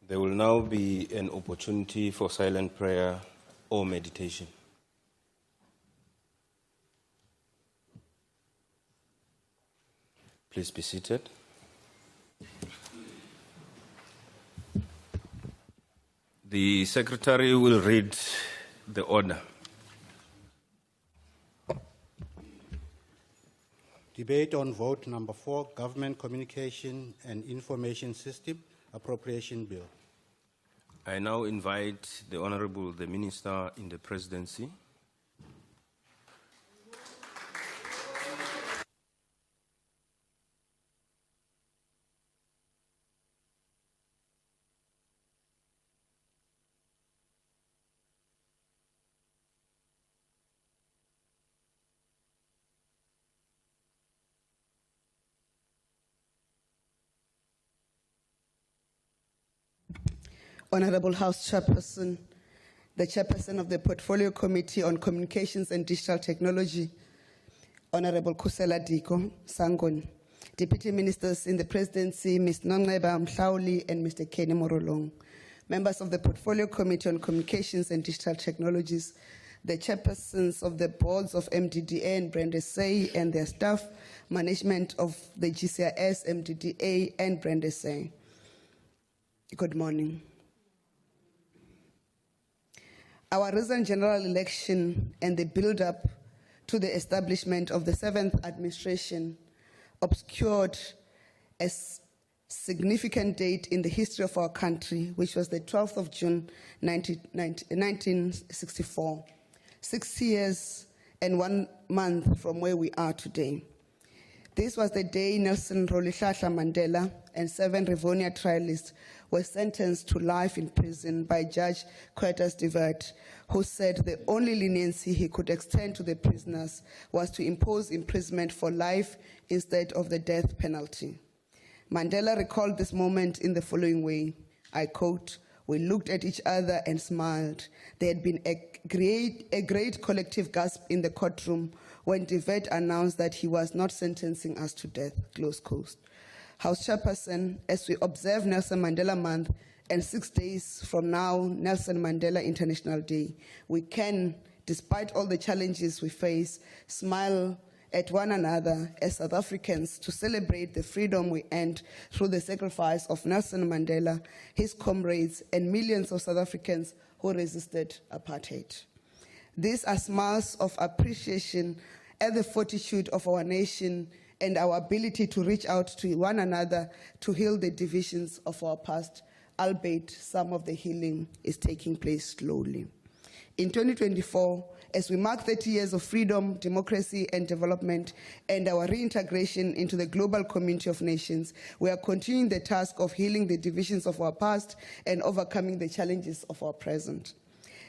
There will now be an opportunity for silent prayer or meditation. Please be seated. The Secretary will read the order. Debate on vote number 4, Government Communication and Information System Appropriation Bill. I now invite the Honorable the Minister in the Presidency. Honorable House Chairperson, the Chairperson of the Portfolio Committee on Communications and Digital Technology, Honorable Kusela Diko Sangon, Deputy Ministers in the Presidency, Ms. Nongeba Mhlauli and Mr. Kenny Morolong, members of the Portfolio Committee on Communications and Digital Technologies, the Chairpersons of the boards of MDDA and Brand SA and their staff, management of the GCIS, MDDA and Brand SA. Good morning. Our recent general election and the build-up to the establishment of the 7th administration obscured a significant date in the history of our country, which was the 12th of June, 1964, 6 years and 1 month from where we are today. This was the day Nelson Rolihlahla Mandela and 7 Rivonia trialists were sentenced to life in prison by Judge Quietus Divert, who said the only leniency he could extend to the prisoners was to impose imprisonment for life instead of the death penalty. Mandela recalled this moment in the following way, I quote, "We looked at each other and smiled. There had been a great collective gasp in the courtroom when Divert announced that he was not sentencing us to death," close quote. House Chairperson, as we observe Nelson Mandela Month and 6 days from now, Nelson Mandela International Day, we can, despite all the challenges we face, smile at one another as South Africans to celebrate the freedom we earned through the sacrifice of Nelson Mandela, his comrades, and millions of South Africans who resisted apartheid. These are smiles of appreciation at the fortitude of our nation and our ability to reach out to one another to heal the divisions of our past, albeit some of the healing is taking place slowly. In 2024, as we mark 30 years of freedom, democracy, and development, and our reintegration into the global community of nations, we are continuing the task of healing the divisions of our past and overcoming the challenges of our present.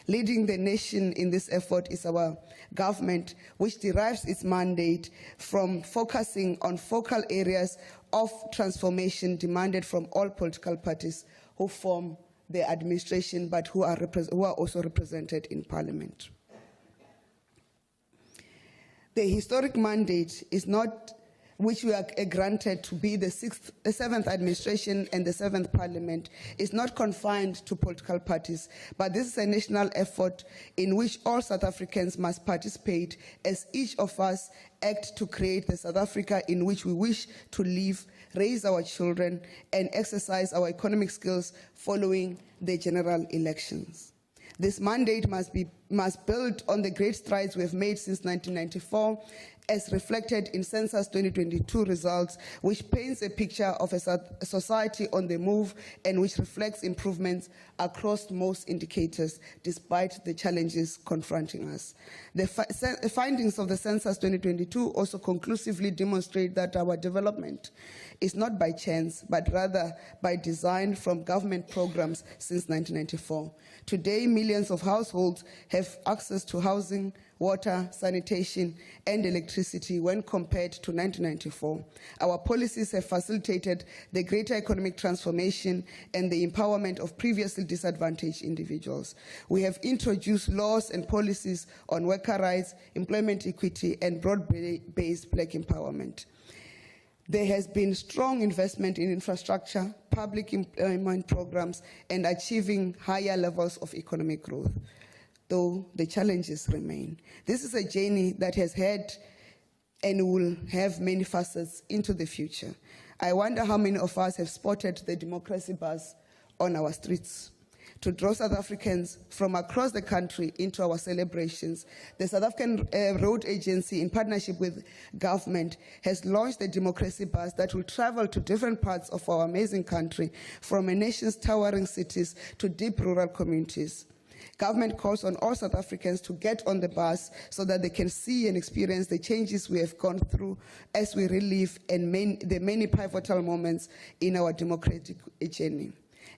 Leading the nation in this effort is our government, which derives its mandate from focusing on focal areas of transformation demanded from all political parties who form the administration, but who are also represented in Parliament. The historic mandate is not, which we are granted to be the 7th administration and the 7th Parliament, is not confined to political parties, but this is a national effort in which all South Africans must participate as each of us act to create the South Africa in which we wish to live, raise our children, and exercise our economic skills following the general elections. This mandate must build on the great strides we have made since 1994, as reflected in Census 2022 results, which paints a picture of a society on the move and which reflects improvements across most indicators, despite the challenges confronting us. The findings of the Census 2022 also conclusively demonstrate that our development is not by chance, but rather by design from government programs since 1994. Today, millions of households have access to housing, water, sanitation, and electricity when compared to 1994. Our policies have facilitated the greater economic transformation and the empowerment of previously disadvantaged individuals. We have introduced laws and policies on worker rights, employment equity, and broad-based Black empowerment. There has been strong investment in infrastructure, public employment programs, and achieving higher levels of economic growth, though the challenges remain. This is a journey that has had and will have many facets into the future. I wonder how many of us have spotted the democracy bus on our streets. To draw South Africans from across the country into our celebrations, the South African Road Agency, in partnership with government, has launched the democracy bus that will travel to different parts of our amazing country, from a nation's towering cities to deep rural communities. Government calls on all South Africans to get on the bus so that they can see and experience the changes we have gone through as we relive the many pivotal moments in our democratic journey.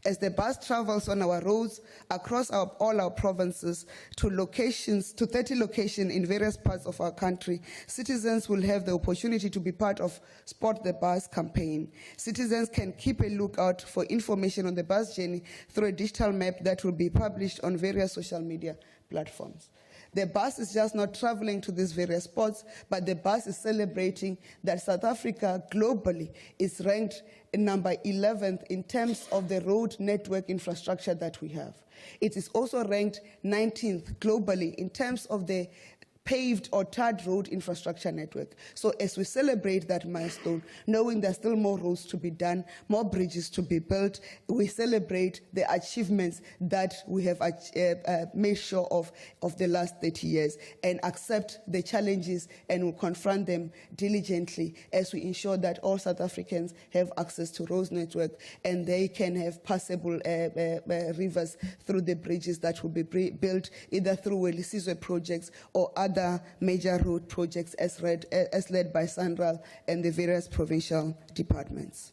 As the bus travels on our roads across all our provinces to 30 locations in various parts of our country, citizens will have the opportunity to be part of Spot the Bus campaign. Citizens can keep a lookout for information on the bus journey through a digital map that will be published on various social media platforms. The bus is just not traveling to these various spots, but the bus is celebrating that South Africa globally is ranked number 11th in terms of the road network infrastructure that we have. It is also ranked 19th globally in terms of the paved or tarred road infrastructure network. So as we celebrate that milestone, knowing there's still more roads to be done, more bridges to be built, we celebrate the achievements that we have made sure of the last 30 years and accept the challenges and will confront them diligently as we ensure that all South Africans have access to roads network and they can have passable rivers through the bridges that will be built either through Welisizwe projects or other major road projects as led by SANRAL and the various provincial departments.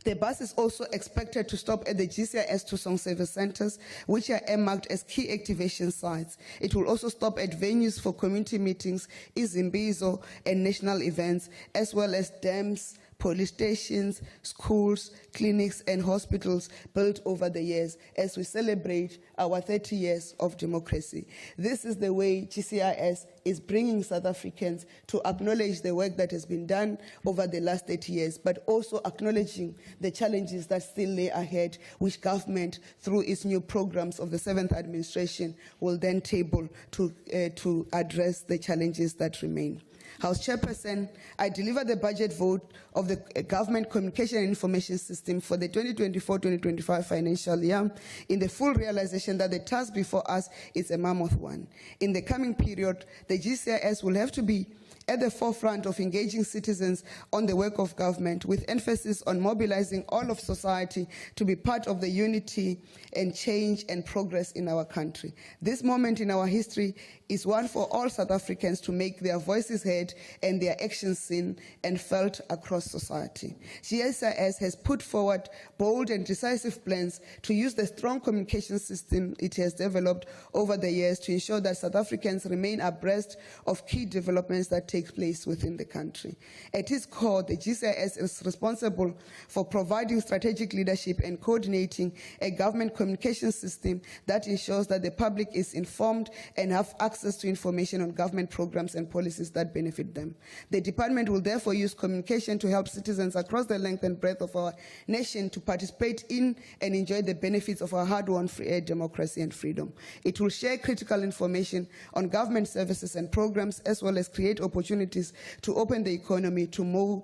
The bus is also expected to stop at the GCIS Tusong service centers, which are earmarked as key activation sites. It will also stop at venues for community meetings, izimbizo, and national events, as well as dams, police stations, schools, clinics, and hospitals built over the years as we celebrate our 30 years of democracy. This is the way GCIS is bringing South Africans to acknowledge the work that has been done over the last 30 years, but also acknowledging the challenges that still lay ahead, which government, through its new programs of the 7th administration, will then table to address the challenges that remain. House Chairperson, I deliver the budget vote of the Government Communication and Information System for the 2024-2025 financial year in the full realization that the task before us is a mammoth one. In the coming period, the GCIS will have to be at the forefront of engaging citizens on the work of government, with emphasis on mobilizing all of society to be part of the unity and change and progress in our country. This moment in our history is one for all South Africans to make their voices heard and their actions seen and felt across society. GCIS has put forward bold and decisive plans to use the strong communication system it has developed over the years to ensure that South Africans remain abreast of key developments that take place within the country. At its core, the GCIS is responsible for providing strategic leadership and coordinating a government communication system that ensures that the public is informed and have access to information on government programs and policies that benefit them. The department will therefore use communication to help citizens across the length and breadth of our nation to participate in and enjoy the benefits of our hard-won democracy and freedom. It will share critical information on government services and programs, as well as create opportunities to open the economy to more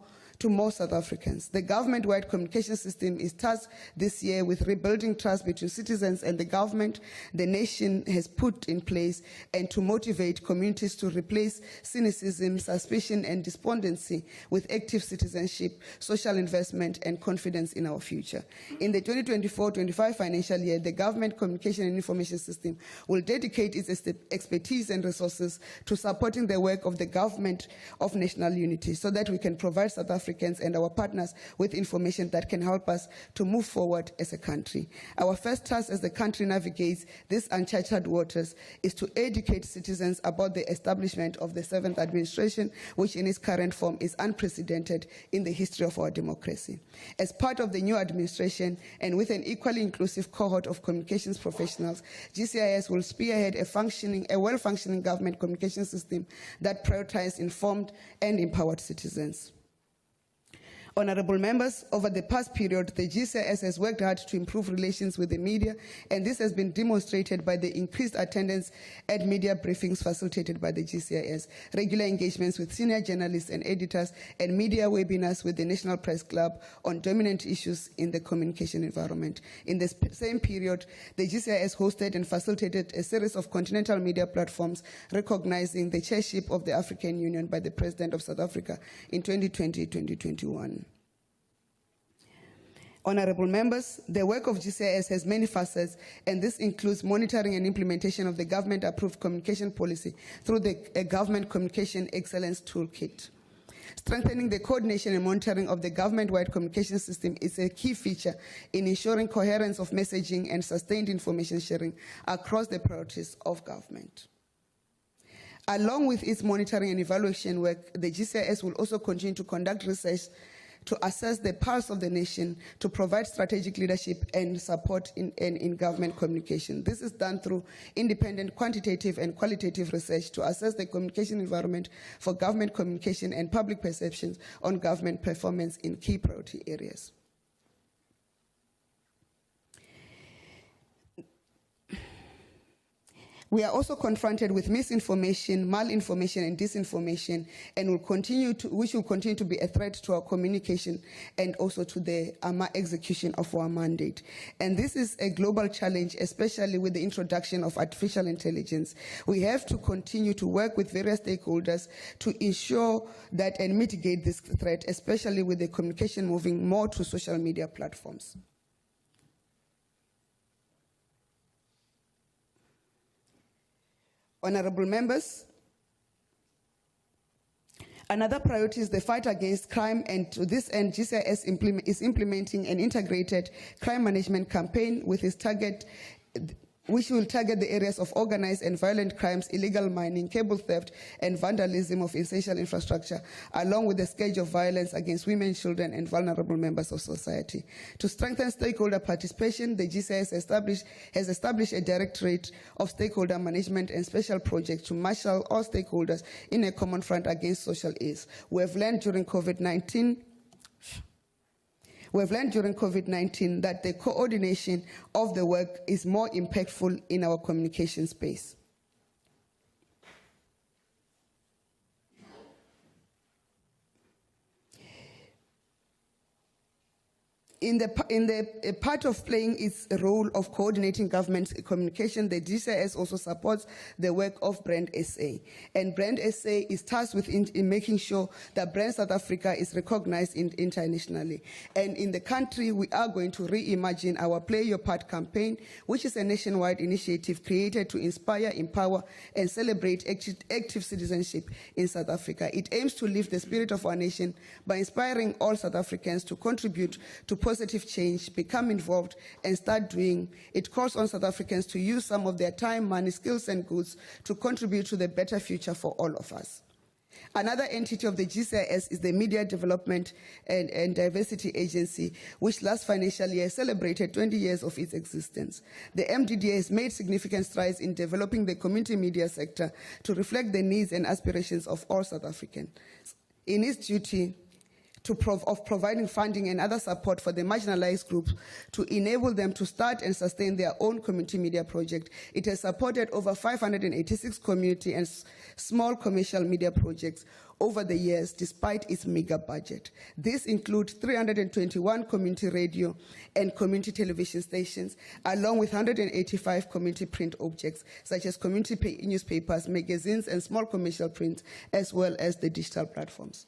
South Africans. The government-wide communication system is tasked this year with rebuilding trust between citizens and the government the nation has put in place, and to motivate communities to replace cynicism, suspicion, and despondency with active citizenship, social investment, and confidence in our future. In the 2024-25 financial year, the government communication and information system will dedicate its expertise and resources to supporting the work of the government of national unity so that we can provide South Africa Africans and our partners with information that can help us to move forward as a country. Our first task as the country navigates these uncharted waters is to educate citizens about the establishment of the 7th administration, which in its current form is unprecedented in the history of our democracy. As part of the new administration and with an equally inclusive cohort of communications professionals, GCIS will spearhead a well-functioning government communication system that prioritizes informed and empowered citizens. Honorable members, over the past period, the GCIS has worked hard to improve relations with the media, and this has been demonstrated by the increased attendance at media briefings facilitated by the GCIS, regular engagements with senior journalists and editors, and media webinars with the National Press Club on dominant issues in the communication environment. In the same period, the GCIS hosted and facilitated a series of continental media platforms recognizing the chairship of the African Union by the President of South Africa in 2020-2021. Honorable members, the work of GCIS has many facets, and this includes monitoring and implementation of the government-approved communication policy through the Government Communication Excellence Toolkit. Strengthening the coordination and monitoring of the government-wide communication system is a key feature in ensuring coherence of messaging and sustained information sharing across the priorities of government. Along with its monitoring and evaluation work, the GCIS will also continue to conduct research to assess the pulse of the nation, to provide strategic leadership and support in government communication. This is done through independent quantitative and qualitative research to assess the communication environment for government communication and public perceptions on government performance in key priority areas. We are also confronted with misinformation, malinformation, and disinformation, and which will continue to be a threat to our communication and also to the execution of our mandate. And this is a global challenge, especially with the introduction of artificial intelligence. We have to continue to work with various stakeholders to ensure that and mitigate this threat, especially with the communication moving more to social media platforms. Honorable members, another priority is the fight against crime, and to this end, GCIS is implementing an integrated crime management campaign with its target, which will target the areas of organized and violent crimes, illegal mining, cable theft, and vandalism of essential infrastructure, along with the scourge of violence against women, children, and vulnerable members of society. To strengthen stakeholder participation, the GCIS has established a directorate of stakeholder management and special projects to marshal all stakeholders in a common front against social ills. We have learned during COVID-19 that the coordination of the work is more impactful in our communication space. In the part of playing its role of coordinating government communication, the GCIS also supports the work of Brand SA. And Brand SA is tasked with in making sure that Brand South Africa is recognized internationally. And in the country, we are going to reimagine our Play Your Part campaign, which is a nationwide initiative created to inspire, empower, and celebrate active citizenship in South Africa. It aims to lift the spirit of our nation by inspiring all South Africans to contribute to positive change, become involved, and start doing. It calls on South Africans to use some of their time, money, skills, and goods to contribute to the better future for all of us. Another entity of the GCIS is the Media Development and Diversity Agency, which last financial year celebrated 20 years of its existence. The MDDA has made significant strides in developing the community media sector to reflect the needs and aspirations of all South Africans. In its duty of providing funding and other support for the marginalized groups to enable them to start and sustain their own community media project, it has supported over 586 community and small commercial media projects over the years, despite its meager budget. This includes 321 community radio and community television stations, along with 185 community print objects, such as community newspapers, magazines, and small commercial print, as well as the digital platforms.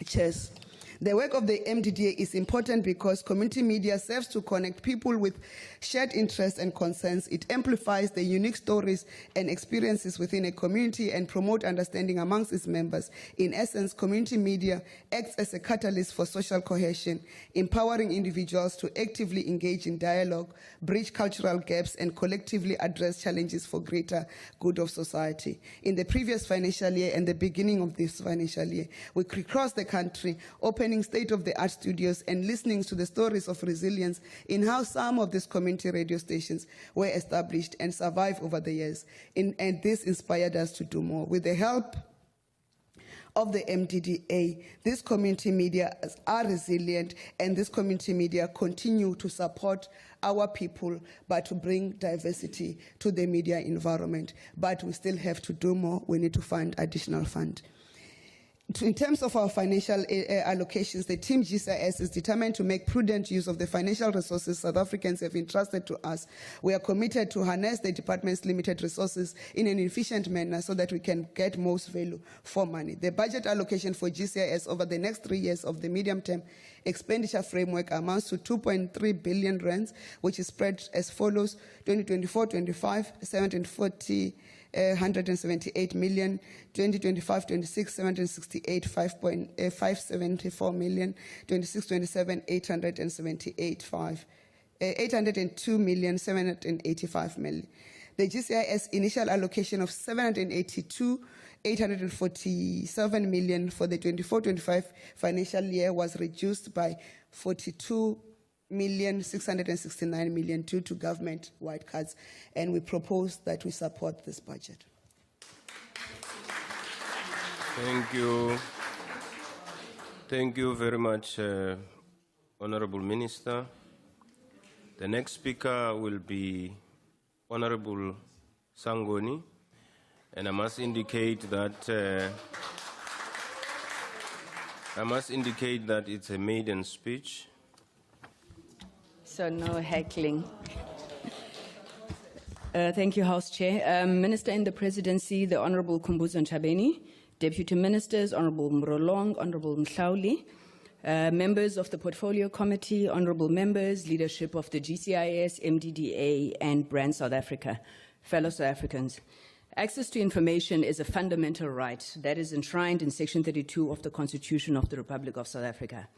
Chairs. The work of the MDDA is important because community media serves to connect people with shared interests and concerns. It amplifies the unique stories and experiences within a community and promote understanding amongst its members. In essence, community media acts as a catalyst for social cohesion, empowering individuals to actively engage in dialogue, bridge cultural gaps, and collectively address challenges for greater good of society. In the previous financial year and the beginning of this financial year, we crossed the country, opening state-of-the-art studios and listening to the stories of resilience in how some of these community radio stations were established and survived over the years. And this inspired us to do more. With the help of the MDDA, these community media are resilient, and this community media continue to support our people, but to bring diversity to the media environment. But we still have to do more. We need to find additional funds. In terms of our financial allocations, the team GCIS is determined to make prudent use of the financial resources South Africans have entrusted to us. We are committed to harness the department's limited resources in an efficient manner so that we can get most value for money. The budget allocation for GCIS over the next 3 years of the medium-term expenditure framework amounts to 2.3 billion rands, which is spread as follows: 2024-25, 178 million, 2025-26, 768, 574 million, 26-27, 802 million, 785 million. The GCIS initial allocation of 847 million for the 24-25 financial year was reduced by 42,669 million due to government-wide cuts, and we propose that we support this budget. Thank you. Thank you very much, Honorable Minister. The next speaker will be Honorable Sangoni, and I must indicate that it's a maiden speech. So no heckling. Thank you, House Chair. Minister in the Presidency, the Honorable Kumbuzo Ntshabeni, Deputy Ministers, Honorable Mrolong, Honorable Mhlauli, members of the Portfolio Committee, Honorable members, leadership of the GCIS, MDDA, and Brand South Africa, fellow South Africans. Access to information is a fundamental right that is enshrined in Section 32 of the Constitution of the Republic of South Africa.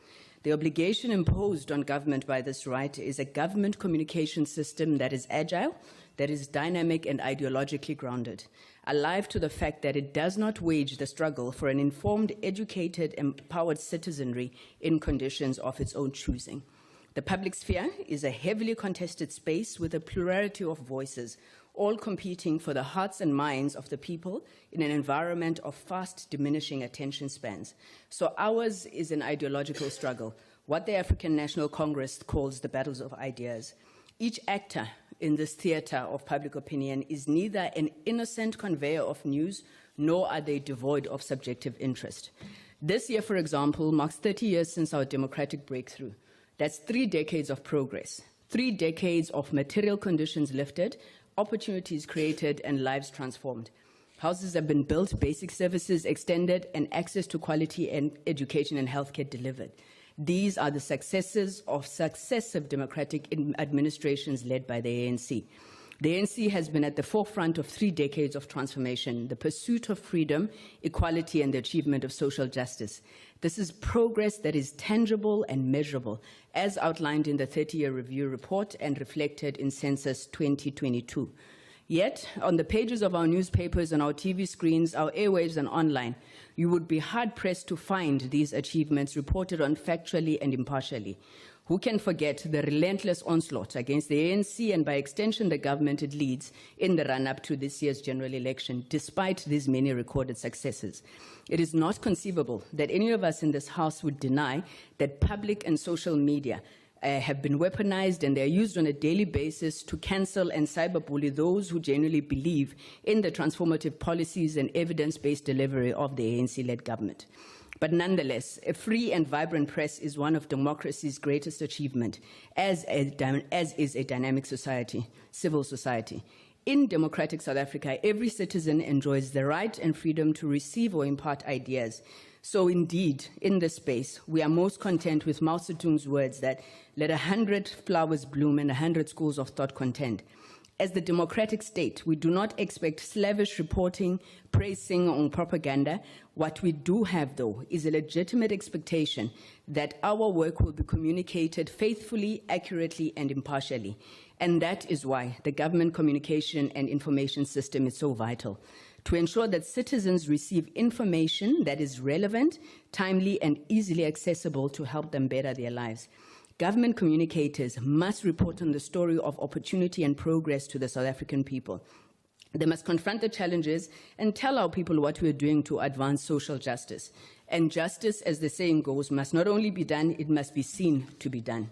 The obligation imposed on government by this right is a government communication system that is agile, that is dynamic and ideologically grounded, alive to the fact that it does not wage the struggle for an informed, educated, empowered citizenry in conditions of its own choosing. The public sphere is a heavily contested space with a plurality of voices, all competing for the hearts and minds of the people in an environment of fast diminishing attention spans. So ours is an ideological struggle, what the African National Congress calls the battles of ideas. Each actor in this theater of public opinion is neither an innocent conveyor of news, nor are they devoid of subjective interest. This year, for example, marks 30 years since our democratic breakthrough. That's 3 decades of progress, 3 decades of material conditions lifted, opportunities created, and lives transformed. Houses have been built, basic services extended, and access to quality and education and healthcare delivered. These are the successes of successive democratic administrations led by the ANC. The ANC has been at the forefront of 3 decades of transformation, the pursuit of freedom, equality, and the achievement of social justice. This is progress that is tangible and measurable, as outlined in the 30-year review report and reflected in Census 2022. Yet, on the pages of our newspapers, on our TV screens, our airwaves, and online, you would be hard-pressed to find these achievements reported on factually and impartially. Who can forget the relentless onslaught against the ANC and, by extension, the government it leads in the run-up to this year's general election, despite these many recorded successes? It is not conceivable that any of us in this House would deny that public and social media have been weaponized, and they are used on a daily basis to cancel and cyberbully those who genuinely believe in the transformative policies and evidence-based delivery of the ANC-led government. But nonetheless, a free and vibrant press is one of democracy's greatest achievement, as is a dynamic society, civil society. In democratic South Africa, every citizen enjoys the right and freedom to receive or impart ideas. So indeed, in this space, we are most content with Mao Zedong's words that let 100 flowers bloom and 100 schools of thought contend. As the democratic state, we do not expect slavish reporting, praising, or propaganda. What we do have, though, is a legitimate expectation that our work will be communicated faithfully, accurately, and impartially. And that is why the government communication and information system is so vital, to ensure that citizens receive information that is relevant, timely, and easily accessible to help them better their lives. Government communicators must report on the story of opportunity and progress to the South African people. They must confront the challenges and tell our people what we are doing to advance social justice. And justice, as the saying goes, must not only be done, it must be seen to be done.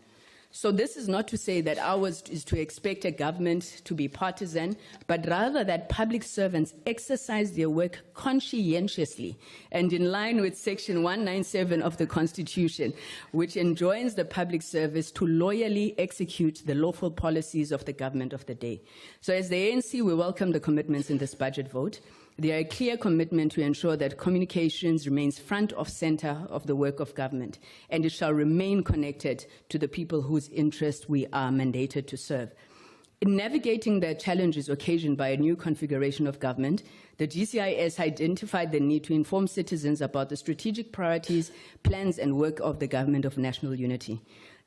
So this is not to say that ours is to expect a government to be partisan, but rather that public servants exercise their work conscientiously and in line with Section 197 of the Constitution, which enjoins the public service to loyally execute the lawful policies of the government of the day. So as the ANC, we welcome the commitments in this budget vote. There are a clear commitment to ensure that communications remains front of center of the work of government, and it shall remain connected to the people whose interests we are mandated to serve. In navigating the challenges occasioned by a new configuration of government, the GCIS identified the need to inform citizens about the strategic priorities, plans, and work of the Government of National Unity.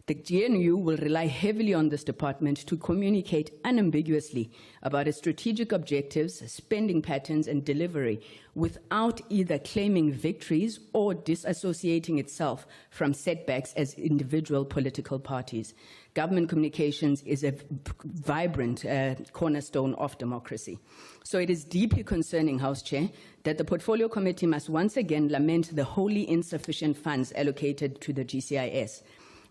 The GNU will rely heavily on this department to communicate unambiguously about its strategic objectives, spending patterns, and delivery without either claiming victories or disassociating itself from setbacks as individual political parties. Government communications is a vibrant cornerstone of democracy. So it is deeply concerning, House Chair, that the Portfolio Committee must once again lament the wholly insufficient funds allocated to the GCIS.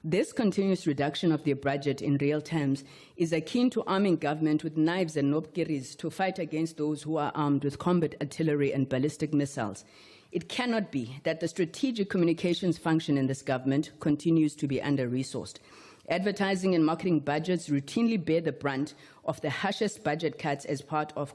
This continuous reduction of their budget in real terms is akin to arming government with knives and nopkiris to fight against those who are armed with combat artillery and ballistic missiles. It cannot be that the strategic communications function in this government continues to be under-resourced. Advertising and marketing budgets routinely bear the brunt of the harshest budget cuts as part of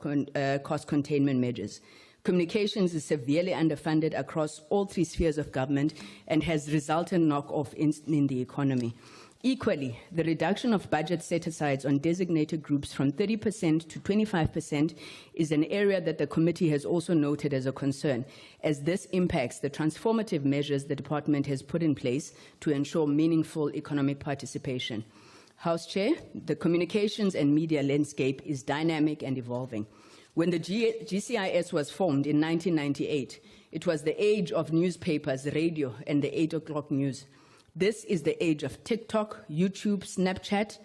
cost containment measures. Communications is severely underfunded across all three spheres of government and has resultant knock-off in the economy. Equally, the reduction of budget set-asides on designated groups from 30% to 25% is an area that the committee has also noted as a concern, as this impacts the transformative measures the department has put in place to ensure meaningful economic participation. House Chair, the communications and media landscape is dynamic and evolving. When the GCIS was formed in 1998, it was the age of newspapers, radio, and the 8 o'clock news. This is the age of TikTok, YouTube, Snapchat,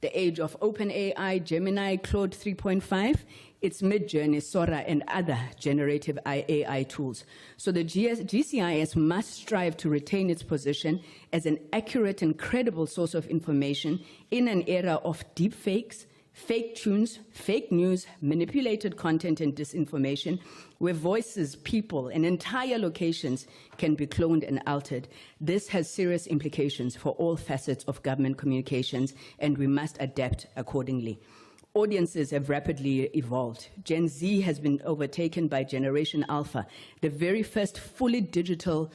the age of OpenAI, Gemini, Claude 3.5, its Midjourney, Sora, and other generative AI tools. So the GCIS must strive to retain its position as an accurate and credible source of information in an era of deepfakes, fake tunes, fake news, manipulated content, and disinformation, where voices, people, and entire locations can be cloned and altered. This has serious implications for all facets of government communications, and we must adapt accordingly. Audiences have rapidly evolved. Gen Z has been overtaken by Generation Alpha, the very first fully digital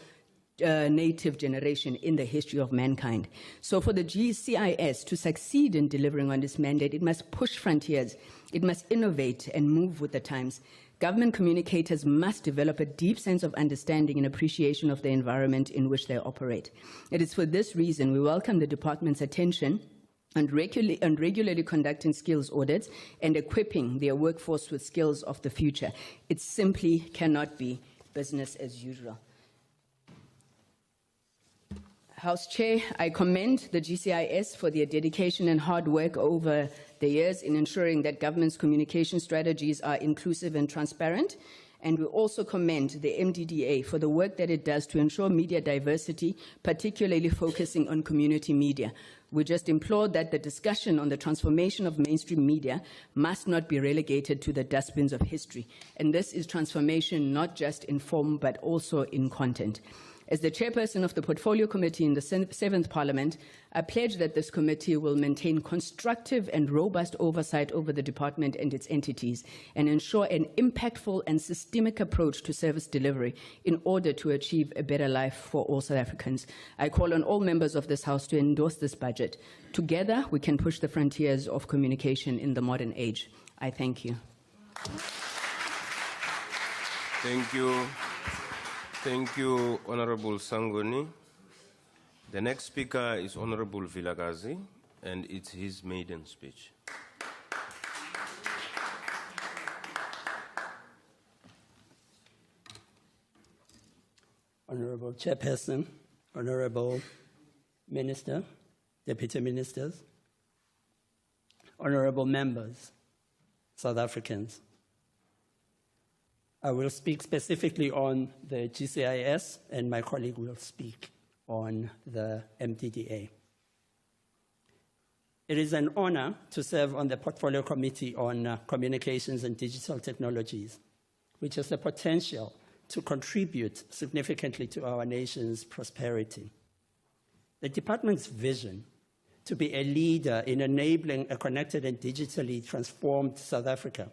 native generation in the history of mankind. So for the GCIS to succeed in delivering on this mandate, it must push frontiers, it must innovate and move with the times. Government communicators must develop a deep sense of understanding and appreciation of the environment in which they operate. It is for this reason we welcome the department's attention on regularly conducting skills audits and equipping their workforce with skills of the future. It simply cannot be business as usual. House Chair, I commend the GCIS for their dedication and hard work over the years in ensuring that government's communication strategies are inclusive and transparent. And we also commend the MDDA for the work that it does to ensure media diversity, particularly focusing on community media. We just implore that the discussion on the transformation of mainstream media must not be relegated to the dustbins of history. And this is transformation not just in form, but also in content. As the chairperson of the Portfolio Committee in the 7th Parliament, I pledge that this committee will maintain constructive and robust oversight over the department and its entities and ensure an impactful and systemic approach to service delivery in order to achieve a better life for all South Africans. I call on all members of this House to endorse this budget. Together, we can push the frontiers of communication in the modern age. I thank you. Thank you. Thank you, Honorable Sangoni. The next speaker is Honorable Vilakazi, and it's his maiden speech. Honorable Chairperson, Honorable Minister, Deputy Ministers, Honorable Members, South Africans. I will speak specifically on the GCIS, and my colleague will speak on the MDDA. It is an honor to serve on the Portfolio Committee on Communications and Digital Technologies, which has the potential to contribute significantly to our nation's prosperity. The department's vision to be a leader in enabling a connected and digitally transformed South Africa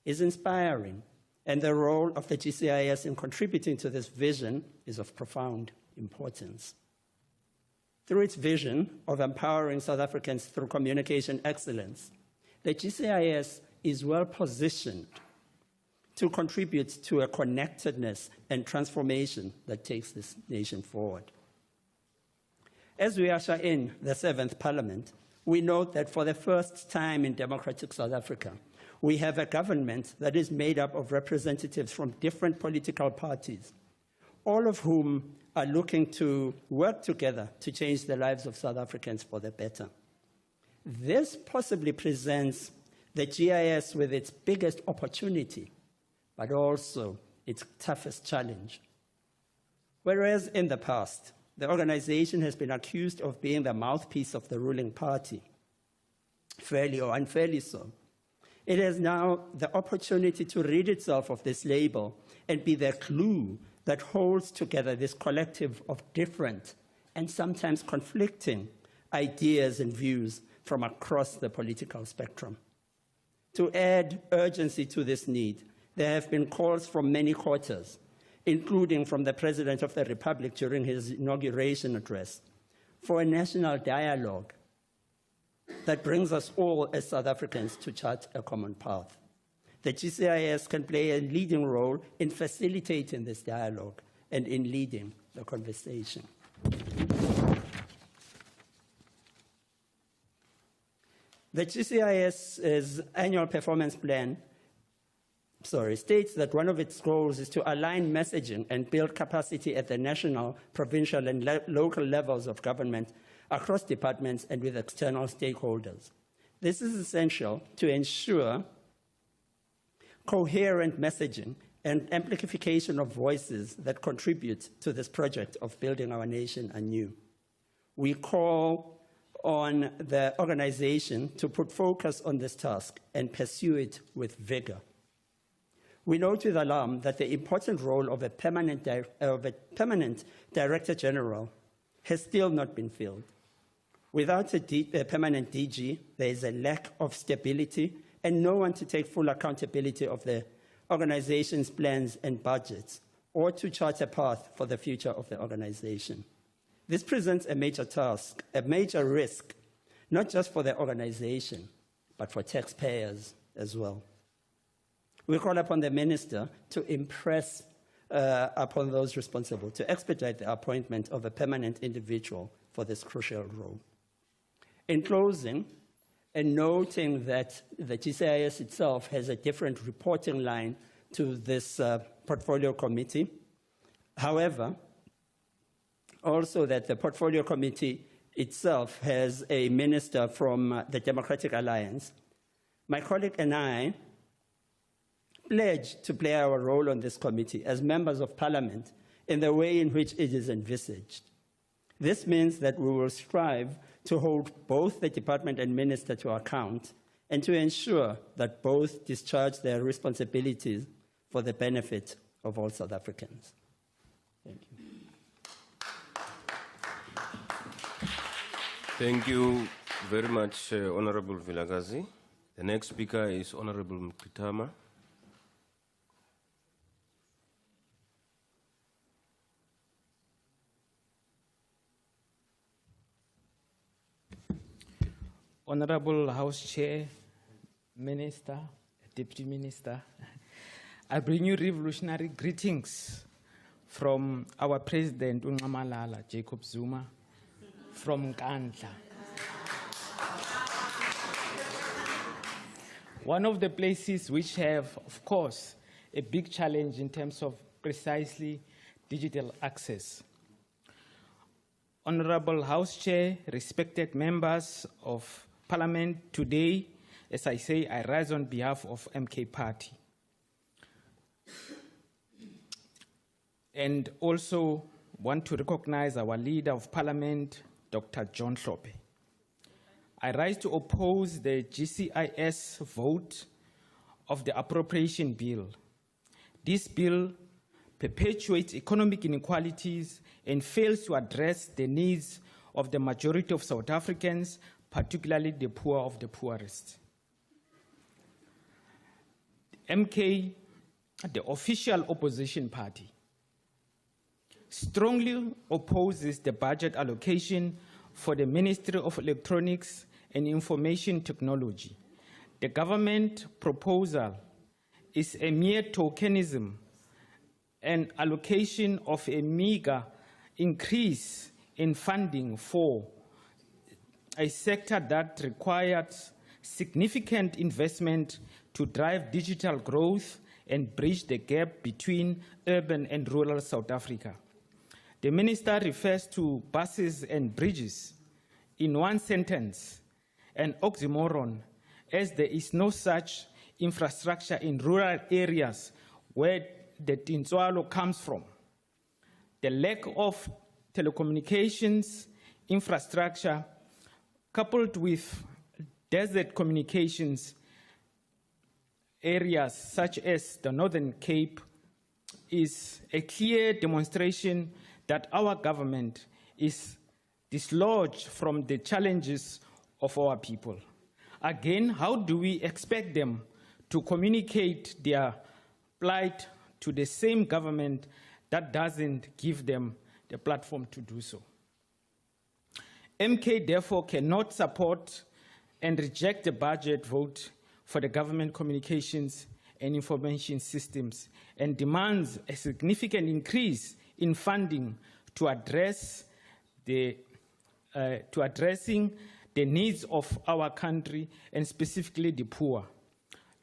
is inspiring, and the role of the GCIS in contributing to this vision is of profound importance. Through its vision of empowering South Africans through communication excellence, the GCIS is well positioned to contribute to a connectedness and transformation that takes this nation forward. As we usher in the 7th Parliament, we note that for the first time in democratic South Africa, we have a government that is made up of representatives from different political parties, all of whom are looking to work together to change the lives of South Africans for the better. This possibly presents the GIS with its biggest opportunity, but also its toughest challenge. Whereas in the past, the organization has been accused of being the mouthpiece of the ruling party, fairly or unfairly so, it has now the opportunity to rid itself of this label and be the glue that holds together this collective of different and sometimes conflicting ideas and views from across the political spectrum. To add urgency to this need, there have been calls from many quarters, including from the President of the Republic during his inauguration address, for a national dialogue that brings us all as South Africans to chart a common path. The GCIS can play a leading role in facilitating this dialogue and in leading the conversation. The GCIS's annual performance plan states that one of its goals is to align messaging and build capacity at the national, provincial, and local levels of government across departments and with external stakeholders. This is essential to ensure coherent messaging and amplification of voices that contribute to this project of building our nation anew. We call on the organization to put focus on this task and pursue it with vigor. We note with alarm that the important role of a permanent Director General has still not been filled. Without a permanent DG, there is a lack of stability and no one to take full accountability of the organization's plans and budgets, or to chart a path for the future of the organization. This presents a major task, a major risk, not just for the organization, but for taxpayers as well. We call upon the Minister to impress upon those responsible to expedite the appointment of a permanent individual for this crucial role. In closing, and noting that the GCIS itself has a different reporting line to this portfolio committee, however, also that the portfolio committee itself has a minister from the Democratic Alliance, my colleague and I pledge to play our role on this committee as members of Parliament in the way in which it is envisaged. This means that we will strive to hold both the department and minister to account and to ensure that both discharge their responsibilities for the benefit of all South Africans. Thank you. Thank you very much, Honorable Vilakazi. The next speaker is Honorable Mkitama. Honorable House Chair, Minister, Deputy Minister, I bring you revolutionary greetings from our President, Ungamalala Jacob Zuma, from Nkandla. One of the places which have, of course, a big challenge in terms of precisely digital access. Honorable House Chair, respected members of Parliament, today, as I say, I rise on behalf of MK Party. And also want to recognize our Leader of Parliament, Dr. John Hlope. I rise to oppose the GCIS vote of the appropriation bill. This bill perpetuates economic inequalities and fails to address the needs of the majority of South Africans, particularly the poor of the poorest. MK, the official opposition party, strongly opposes the budget allocation for the Ministry of Electronics and Information Technology. The government proposal is a mere tokenism and allocation of a meager increase in funding for a sector that requires significant investment to drive digital growth and bridge the gap between urban and rural South Africa. The minister refers to buses and bridges in one sentence, an oxymoron, as there is no such infrastructure in rural areas where the Tintswalo comes from. The lack of telecommunications infrastructure, coupled with desert communications areas such as the Northern Cape, is a clear demonstration that our government is dislodged from the challenges of our people. Again, how do we expect them to communicate their plight to the same government that doesn't give them the platform to do so? MK therefore cannot support and reject the budget vote for the government communications and information systems and demands a significant increase in funding to addressing the needs of our country and specifically the poor.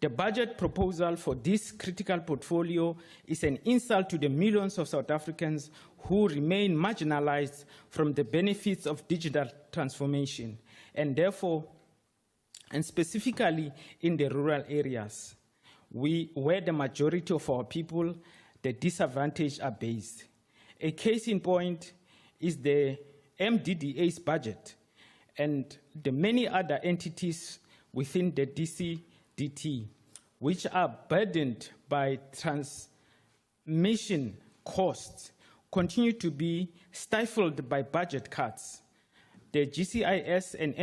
The budget proposal for this critical portfolio is an insult to the millions of South Africans who remain marginalized from the benefits of digital transformation, and therefore, and specifically in the rural areas, where the majority of our people, the disadvantaged are based. A case in point is the MDDA's budget and the many other entities within the DCDT, which are burdened by transmission costs, continue to be stifled by budget cuts. The GCIS and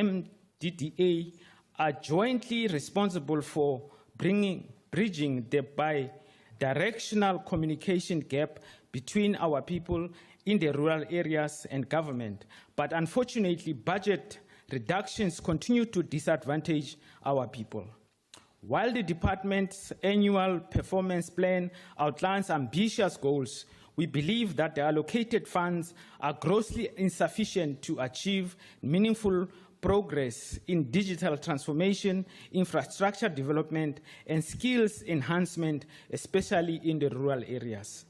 MDDA are jointly responsible for bridging the bi-directional communication gap between our people in the rural areas and government. But unfortunately, budget reductions continue to disadvantage our people. While the department's annual performance plan outlines ambitious goals, we believe that the allocated funds are grossly insufficient to achieve meaningful progress in digital transformation, infrastructure development, and skills enhancement, especially in the rural areas.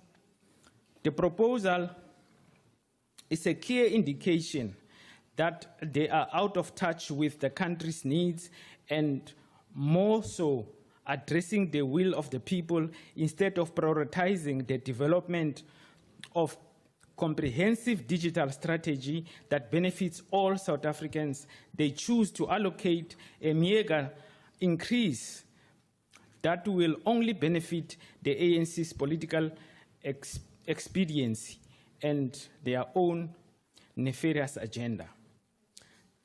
The proposal is a clear indication that they are out of touch with the country's needs and more so addressing the will of the people instead of prioritizing the development of comprehensive digital strategy that benefits all South Africans. They choose to allocate a meager increase that will only benefit the ANC's political expediency and their own nefarious agenda.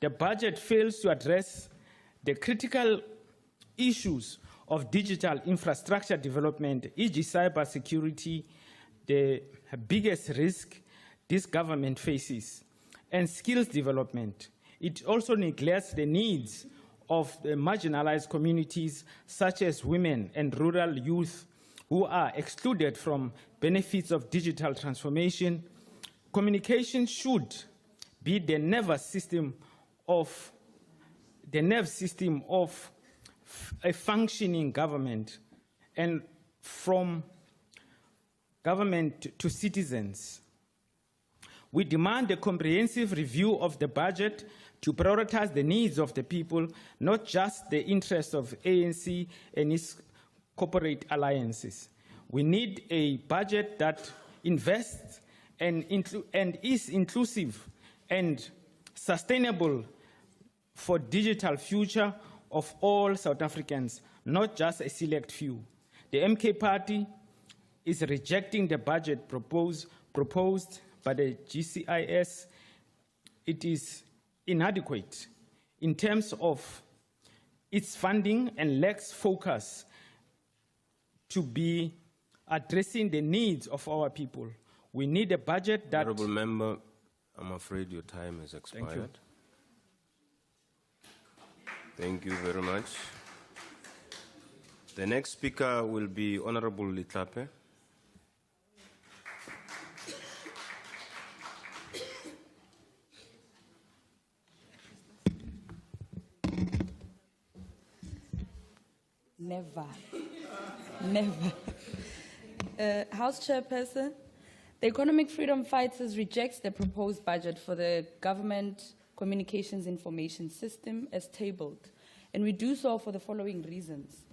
the budget fails to address the critical issues of digital infrastructure development, e.g. cybersecurity, the biggest risk this government faces, and skills development. It also neglects the needs of the marginalized communities such as women and rural youth who are excluded from benefits of digital transformation. Communication should be the nerve system of a functioning government, and from government to citizens. We demand a comprehensive review of the budget to prioritize the needs of the people, not just the interests of ANC and its corporate alliances. We need a budget that invests and is inclusive and sustainable for digital future of all South Africans, not just a select few. The MK Party is rejecting the budget proposed by the GCIS. It is inadequate in terms of its funding and lacks focus to be addressing the needs of our people. We need a budget that... Honourable Member, I'm afraid your time has expired. Thank you. Thank you very much. The next speaker will be Honourable Litlape. Never. House Chairperson, the Economic Freedom Fighters rejects the proposed budget for the Government Communications Information System as tabled, and we do so for the following reasons.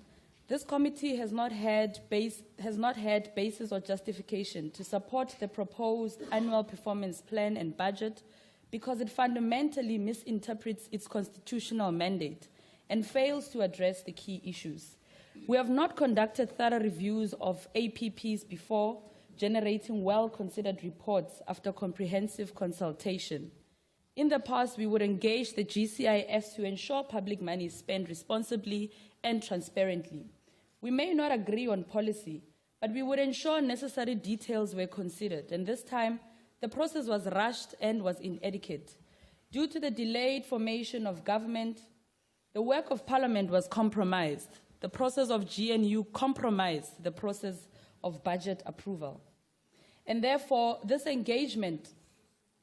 This committee has not had basis or justification to support the proposed annual performance plan and budget because it fundamentally misinterprets its constitutional mandate and fails to address the key issues. We have not conducted thorough reviews of APPs before generating well-considered reports after comprehensive consultation. In the past, we would engage the GCIS to ensure public money is spent responsibly and transparently. We may not agree on policy, but we would ensure necessary details were considered, and this time, the process was rushed and was inadequate. Due to the delayed formation of government, the work of Parliament was compromised. The process of GNU compromised the process of budget approval. And therefore, this engagement,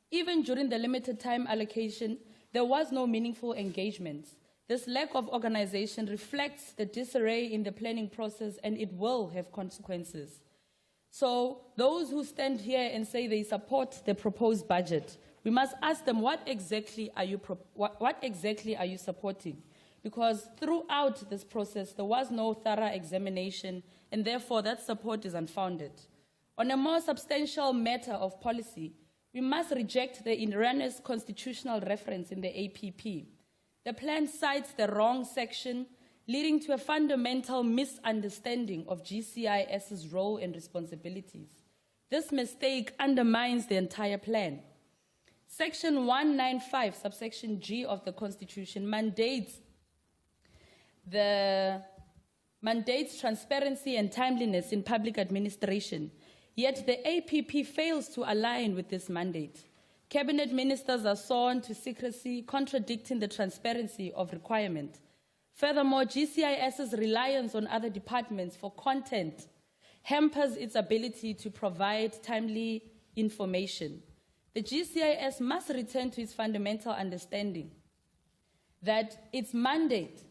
even during the limited time allocation, there was no meaningful engagement. This lack of organization reflects the disarray in the planning process, and it will have consequences. So those who stand here and say they support the proposed budget, we must ask them, what exactly are you supporting? Because throughout this process, there was no thorough examination, and therefore that support is unfounded. On a more substantial matter of policy, we must reject the erroneous constitutional reference in the APP. The plan cites the wrong section, leading to a fundamental misunderstanding of GCIS's role and responsibilities. This mistake undermines the entire plan. Section 195, subsection G of the Constitution mandates transparency and timeliness in public administration, yet the APP fails to align with this mandate. Cabinet ministers are sworn to secrecy, contradicting the transparency of requirement. Furthermore, GCIS's reliance on other departments for content hampers its ability to provide timely information. The GCIS must return to its fundamental understanding that its mandate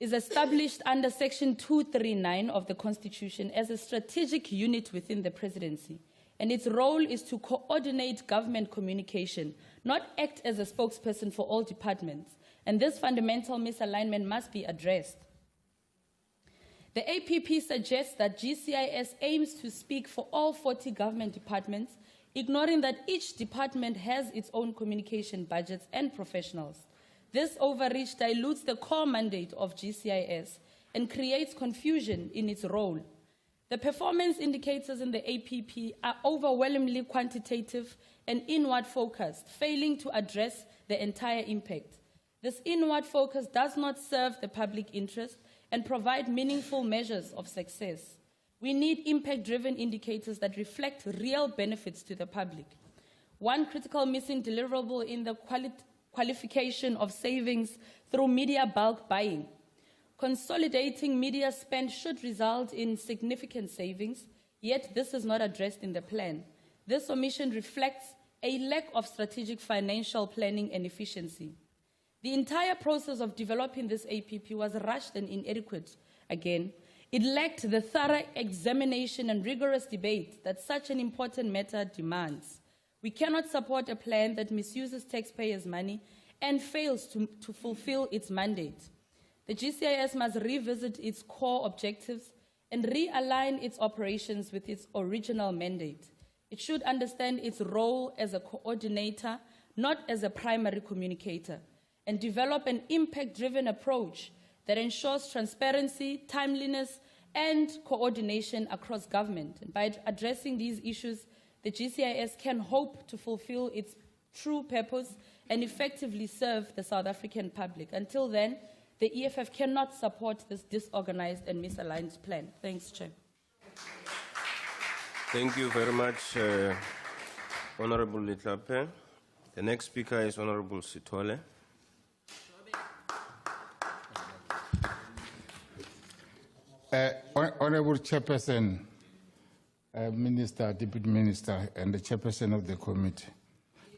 is established under Section 239 of the Constitution as a strategic unit within the presidency, and its role is to coordinate government communication, not act as a spokesperson for all departments, and this fundamental misalignment must be addressed. The APP suggests that GCIS aims to speak for all 40 government departments, ignoring that each department has its own communication budgets and professionals. This overreach dilutes the core mandate of GCIS and creates confusion in its role. The performance indicators in the APP are overwhelmingly quantitative and inward-focused, failing to address the entire impact. This inward focus does not serve the public interest and provide meaningful measures of success. We need impact-driven indicators that reflect real benefits to the public. One critical missing deliverable in the qualification of savings through media bulk buying. Consolidating media spend should result in significant savings, yet this is not addressed in the plan. This omission reflects a lack of strategic financial planning and efficiency. The entire process of developing this APP was rushed and inadequate. Again, it lacked the thorough examination and rigorous debate that such an important matter demands. We cannot support a plan that misuses taxpayers' money and fails to fulfill its mandate. The GCIS must revisit its core objectives and realign its operations with its original mandate. It should understand its role as a coordinator, not as a primary communicator, and develop an impact-driven approach that ensures transparency, timeliness, and coordination across government. And by addressing these issues, the GCIS can hope to fulfill its true purpose and effectively serve the South African public. Until then, the EFF cannot support this disorganized and misaligned plan. Thanks, Chair. Thank you very much, Honorable Litlape. The next speaker is Honorable Sithole. Honorable Chairperson, Minister, Deputy Minister, and the Chairperson of the committee,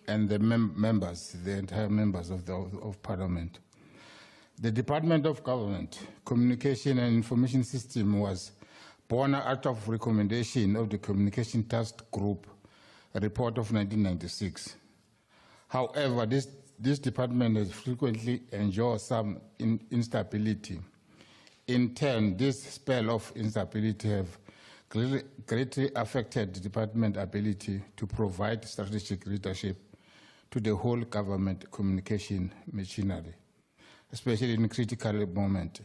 and the members, the entire members of Parliament. The Department of Government, Communication and Information System was born out of recommendation of the Communication Task Group report of 1996. However, this department has frequently enjoyed some instability. In turn, this spell of instability have greatly affected the department's ability to provide strategic leadership to the whole government communication machinery, especially in critical moments.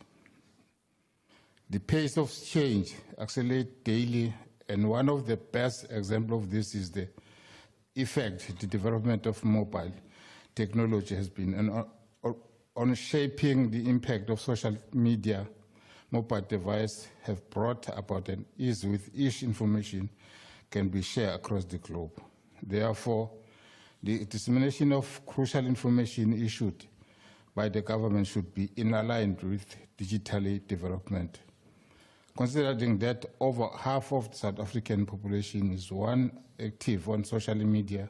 The pace of change accelerates daily, and one of the best examples of this is the effect the development of mobile technology has been on shaping the impact of social media. Mobile devices have brought about an ease with each information can be shared across the globe. Therefore, the dissemination of crucial information issued by the government should be in alignment with digital development. Considering that over half of the South African population is active on social media,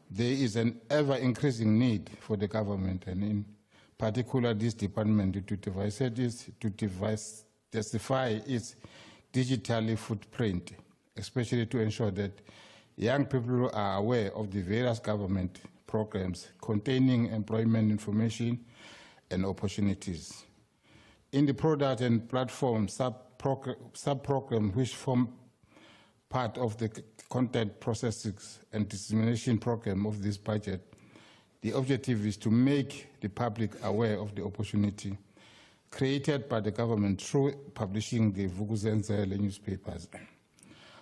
there is an ever-increasing need for the government, and in particular this department, to diversify its digital footprint, especially to ensure that young people are aware of the various government programs containing employment information and opportunities. In the product and platform sub-program which form part of the content processing and dissemination program of this budget, the objective is to make the public aware of the opportunity created by the government through publishing the Vukuzenzele newspapers.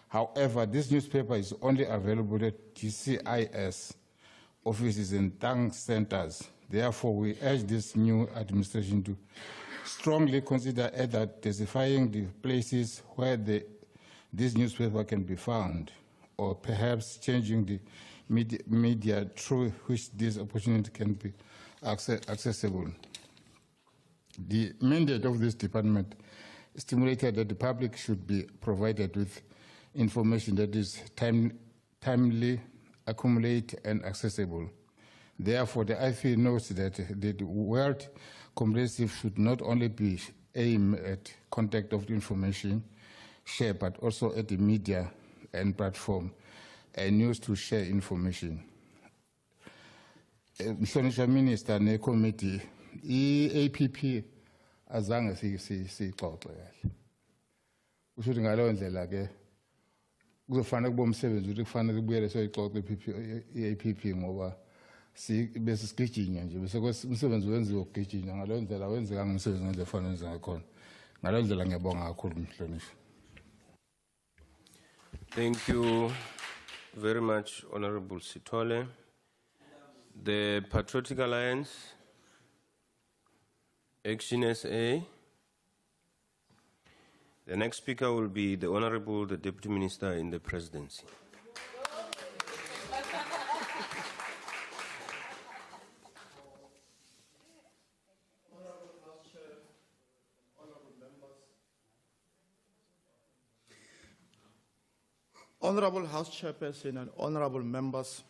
However, this newspaper is only available at GCIS offices and town centers. Therefore, we urge this new administration to strongly consider either densifying the places where this newspaper can be found, or perhaps changing the media through which this opportunity can be accessible. The mandate of this department stimulated that the public should be provided with information that is timely, accumulate, and accessible. Therefore, the IFA notes that the word comprehensive should not only be aimed at contact of the information shared, but also at the media and platform and used to share information. Mr. Minister, ne committee, APP azange sixoxe kahle. Usho ngaleyo ndlela ke kuzofanele kube umsebenzi ukuthi kufanele kubuyele soyixoxe i-APP ngoba bese sigijinya nje bese umsebenzi wenziwe ukugijinya ngaleyo ndlela wenzeka ngomsebenzi ngendlela efanele wenza ngakhona. Ngaleyo ndlela ngiyabonga kakhulu umhlonishwa. Thank you very much, Honorable Sithole. The Patriotic Alliance, Action SA. The next speaker will be the Honorable the Deputy Minister in the Presidency. Honorable House Chairperson and honorable members,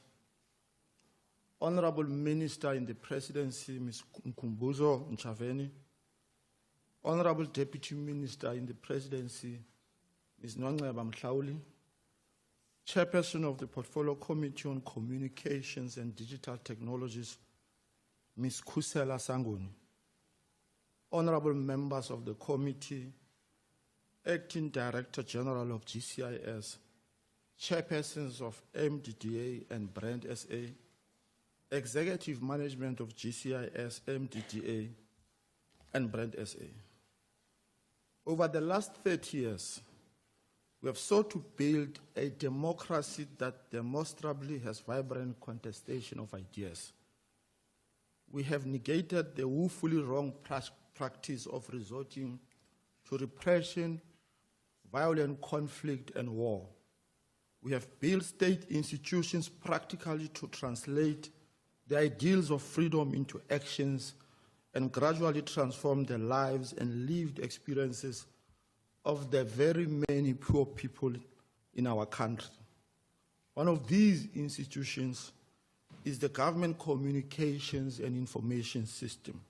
Honorable Minister in the Presidency, Ms. Nkumbuzo Nchaveni, Honorable Deputy Minister in the Presidency, Ms. Nongceba Mhlauli, Chairperson of the Portfolio Committee on Communications and Digital Technologies, Ms. Kusela Sangoni, Honorable members of the committee, Acting Director General of GCIS, Chairpersons of MDDA and Brand SA, Executive Management of GCIS, MDDA, and Brand SA. Over the last 30 years, we have sought to build a democracy that demonstrably has vibrant contestation of ideas. We have negated the woefully wrong practice of resorting to repression, violent conflict, and war. We have built state institutions practically to translate the ideals of freedom into actions and gradually transform the lives and lived experiences of the very many poor people in our country. One of these institutions is the Government Communications and Information System.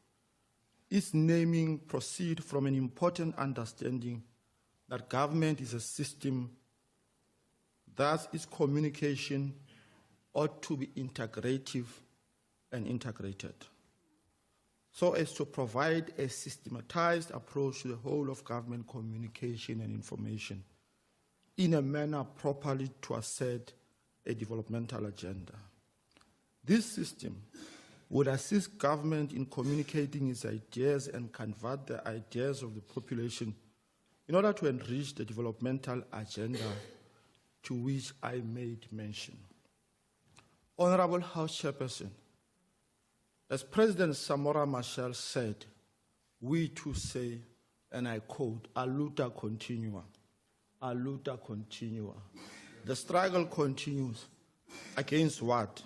Its naming proceeds from an important understanding that government is a system. Thus, its communication ought to be integrative and integrated, so as to provide a systematized approach to the whole of government communication and information in a manner properly to assert a developmental agenda. This system would assist government in communicating its ideas and convert the ideas of the population in order to enrich the developmental agenda to which I made mention. Honorable House Chairperson, as President Samora Machel said, we too say, and I quote, "A luta continua, a luta continua." The struggle continues. Against what?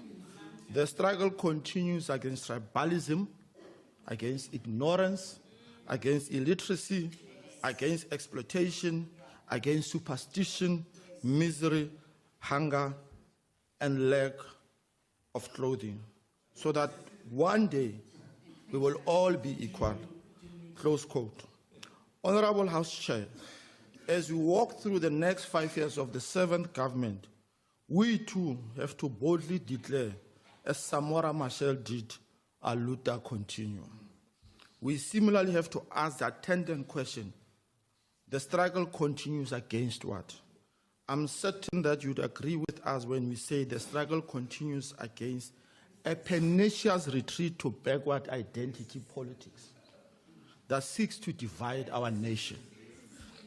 The struggle continues against tribalism, against ignorance, against illiteracy, against exploitation, against superstition, misery, hunger, and lack of clothing, so that one day we will all be equal. Close quote. Honorable House Chair, as we walk through the next 5 years of the 7th government, we too have to boldly declare, as Samora Machel did, "A luta continua." We similarly have to ask the attendant question, the struggle continues against what? I'm certain that you'd agree with us when we say the struggle continues against a pernicious retreat to backward identity politics that seeks to divide our nation.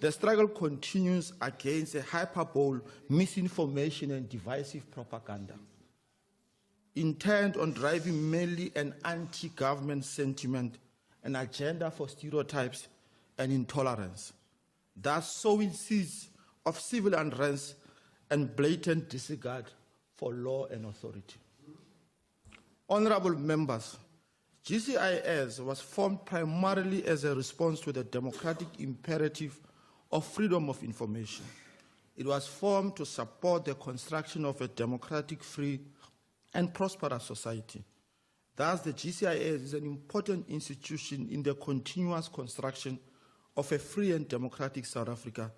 The struggle continues against a hyperbole, misinformation, and divisive propaganda, intent on driving mainly an anti-government sentiment, an agenda for stereotypes and intolerance, thus sowing seeds of civil unrest and blatant disregard for law and authority. Honorable members, GCIS was formed primarily as a response to the democratic imperative of freedom of information. It was formed to support the construction of a democratic, free, and prosperous society. Thus, the GCIS is an important institution in the continuous construction of a free and democratic South Africa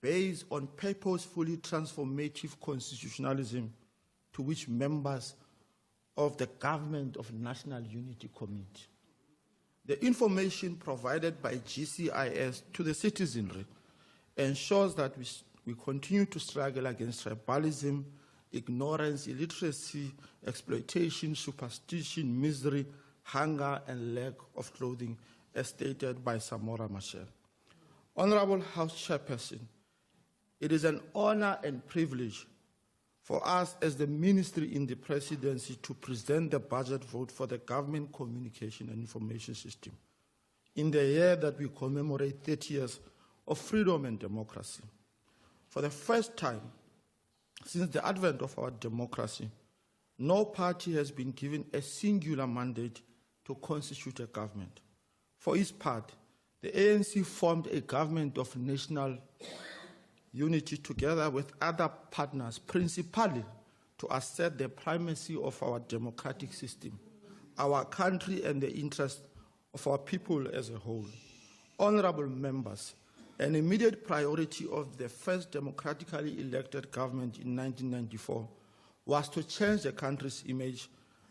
based on purposefully transformative constitutionalism to which members of the Government of National Unity commit. The information provided by GCIS to the citizenry ensures that we continue to struggle against tribalism, ignorance, illiteracy, exploitation, superstition, misery, hunger, and lack of clothing, as stated by Samora Machel. Honorable House Chairperson, it is an honor and privilege for us as the ministry in the presidency to present the budget vote for the government communication and information system in the year that we commemorate 30 years of freedom and democracy. For the first time since the advent of our democracy, no party has been given a singular mandate to constitute a government. For its part, the ANC formed a government of national unity together with other partners, principally to assert the primacy of our democratic system, our country, and the interests of our people as a whole. Honorable members, an immediate priority of the first democratically elected government in 1994 was to change the country's image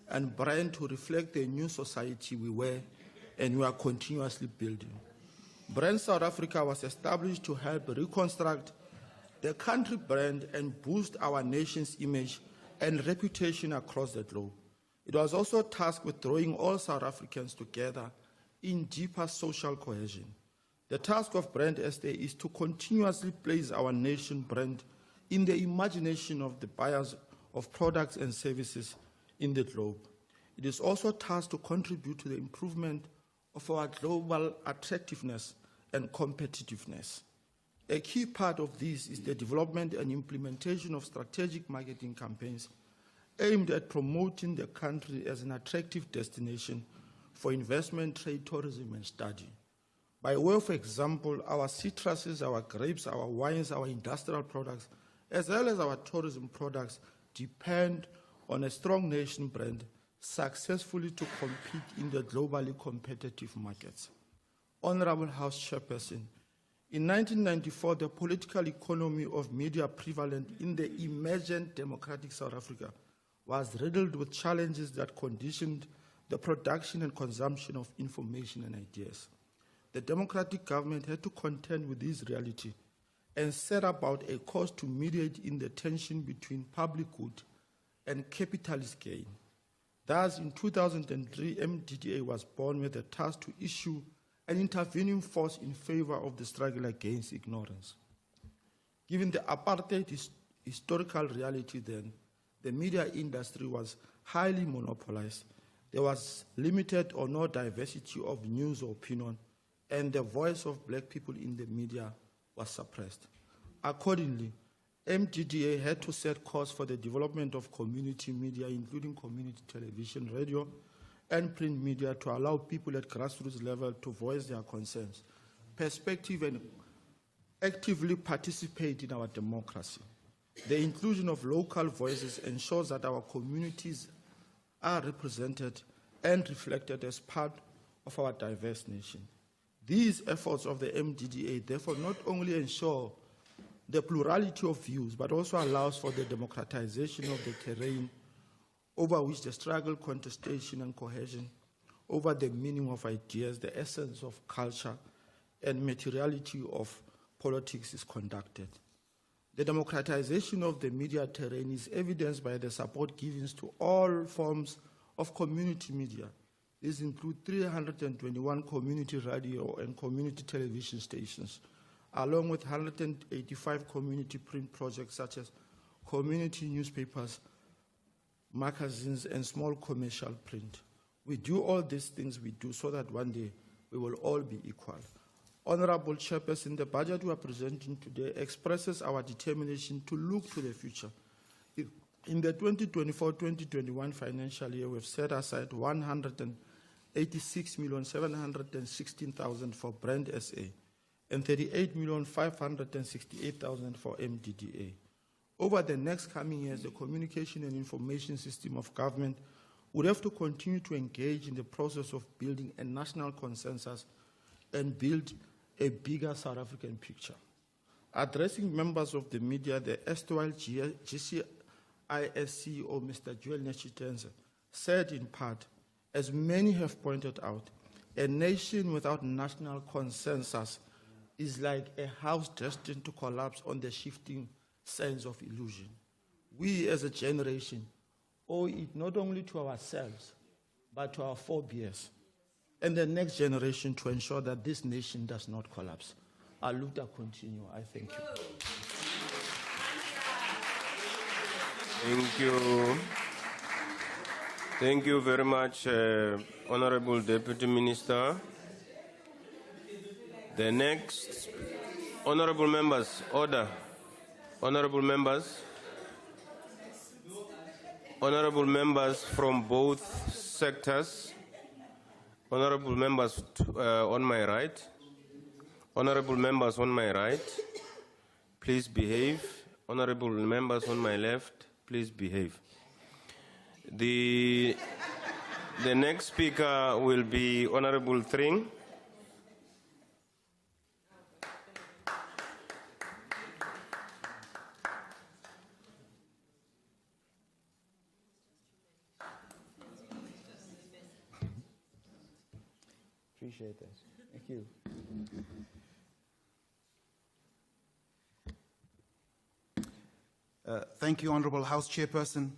and brand to reflect the new society we were and we are continuously building. Brand South Africa was established to help reconstruct the country brand and boost our nation's image and reputation across the globe. It was also tasked with drawing all South Africans together in deeper social cohesion. The task of Brand SA is to continuously place our nation brand in the imagination of the buyers of products and services in the globe. It is also tasked to contribute to the improvement of our global attractiveness and competitiveness. A key part of this is the development and implementation of strategic marketing campaigns aimed at promoting the country as an attractive destination for investment, trade, tourism, and study. By way of example, our citruses, our grapes, our wines, our industrial products, as well as our tourism products depend on a strong nation brand successfully to compete in the globally competitive markets. Honorable House Chairperson, in 1994, the political economy of media prevalent in the emergent democratic South Africa was riddled with challenges that conditioned the production and consumption of information and ideas. The democratic government had to contend with this reality and set about a course to mediate in the tension between public good and capitalist gain. Thus, in 2003, MDDA was born with the task to issue an intervening force in favor of the struggle against ignorance. Given the apartheid historical reality then, the media industry was highly monopolized. There was limited or no diversity of news or opinion, and the voice of black people in the media was suppressed. Accordingly, MDDA had to set course for the development of community media, including community television, radio, and print media, to allow people at grassroots level to voice their concerns, perspective, and actively participate in our democracy. The inclusion of local voices ensures that our communities are represented and reflected as part of our diverse nation. These efforts of the MDDA therefore not only ensure the plurality of views, but also allows for the democratization of the terrain over which the struggle, contestation, and cohesion over the meaning of ideas, the essence of culture, and materiality of politics is conducted. The democratization of the media terrain is evidenced by the support given to all forms of community media. These include 321 community radio and community television stations, along with 185 community print projects such as community newspapers, magazines, and small commercial print. We do all these things so that one day we will all be equal. Honorable Chairperson, the budget we are presenting today expresses our determination to look to the future. In the 2024-2021 financial year, we've set aside 186,716,000 for Brand SA and 38,568,000 for MDDA. Over the next coming years, the communication and information system of government would have to continue to engage in the process of building a national consensus and build a bigger South African picture. Addressing members of the media, the erstwhile GCIS CEO, Mr. Joel Neshitenze, said in part, as many have pointed out, a nation without national consensus is like a house destined to collapse on the shifting sands of illusion. We as a generation owe it not only to ourselves, but to our forebears and the next generation to ensure that this nation does not collapse. Aluta continue. I thank you. Thank you. Thank you very much, Honorable Deputy Minister. The next, honorable members, order. Honorable members from both sectors, honorable members on my right, honorable members on my right, please behave. Honorable members on my left, please behave. The next speaker will be Honorable Thring. Appreciate that. Thank you. Thank you, Honorable House Chairperson.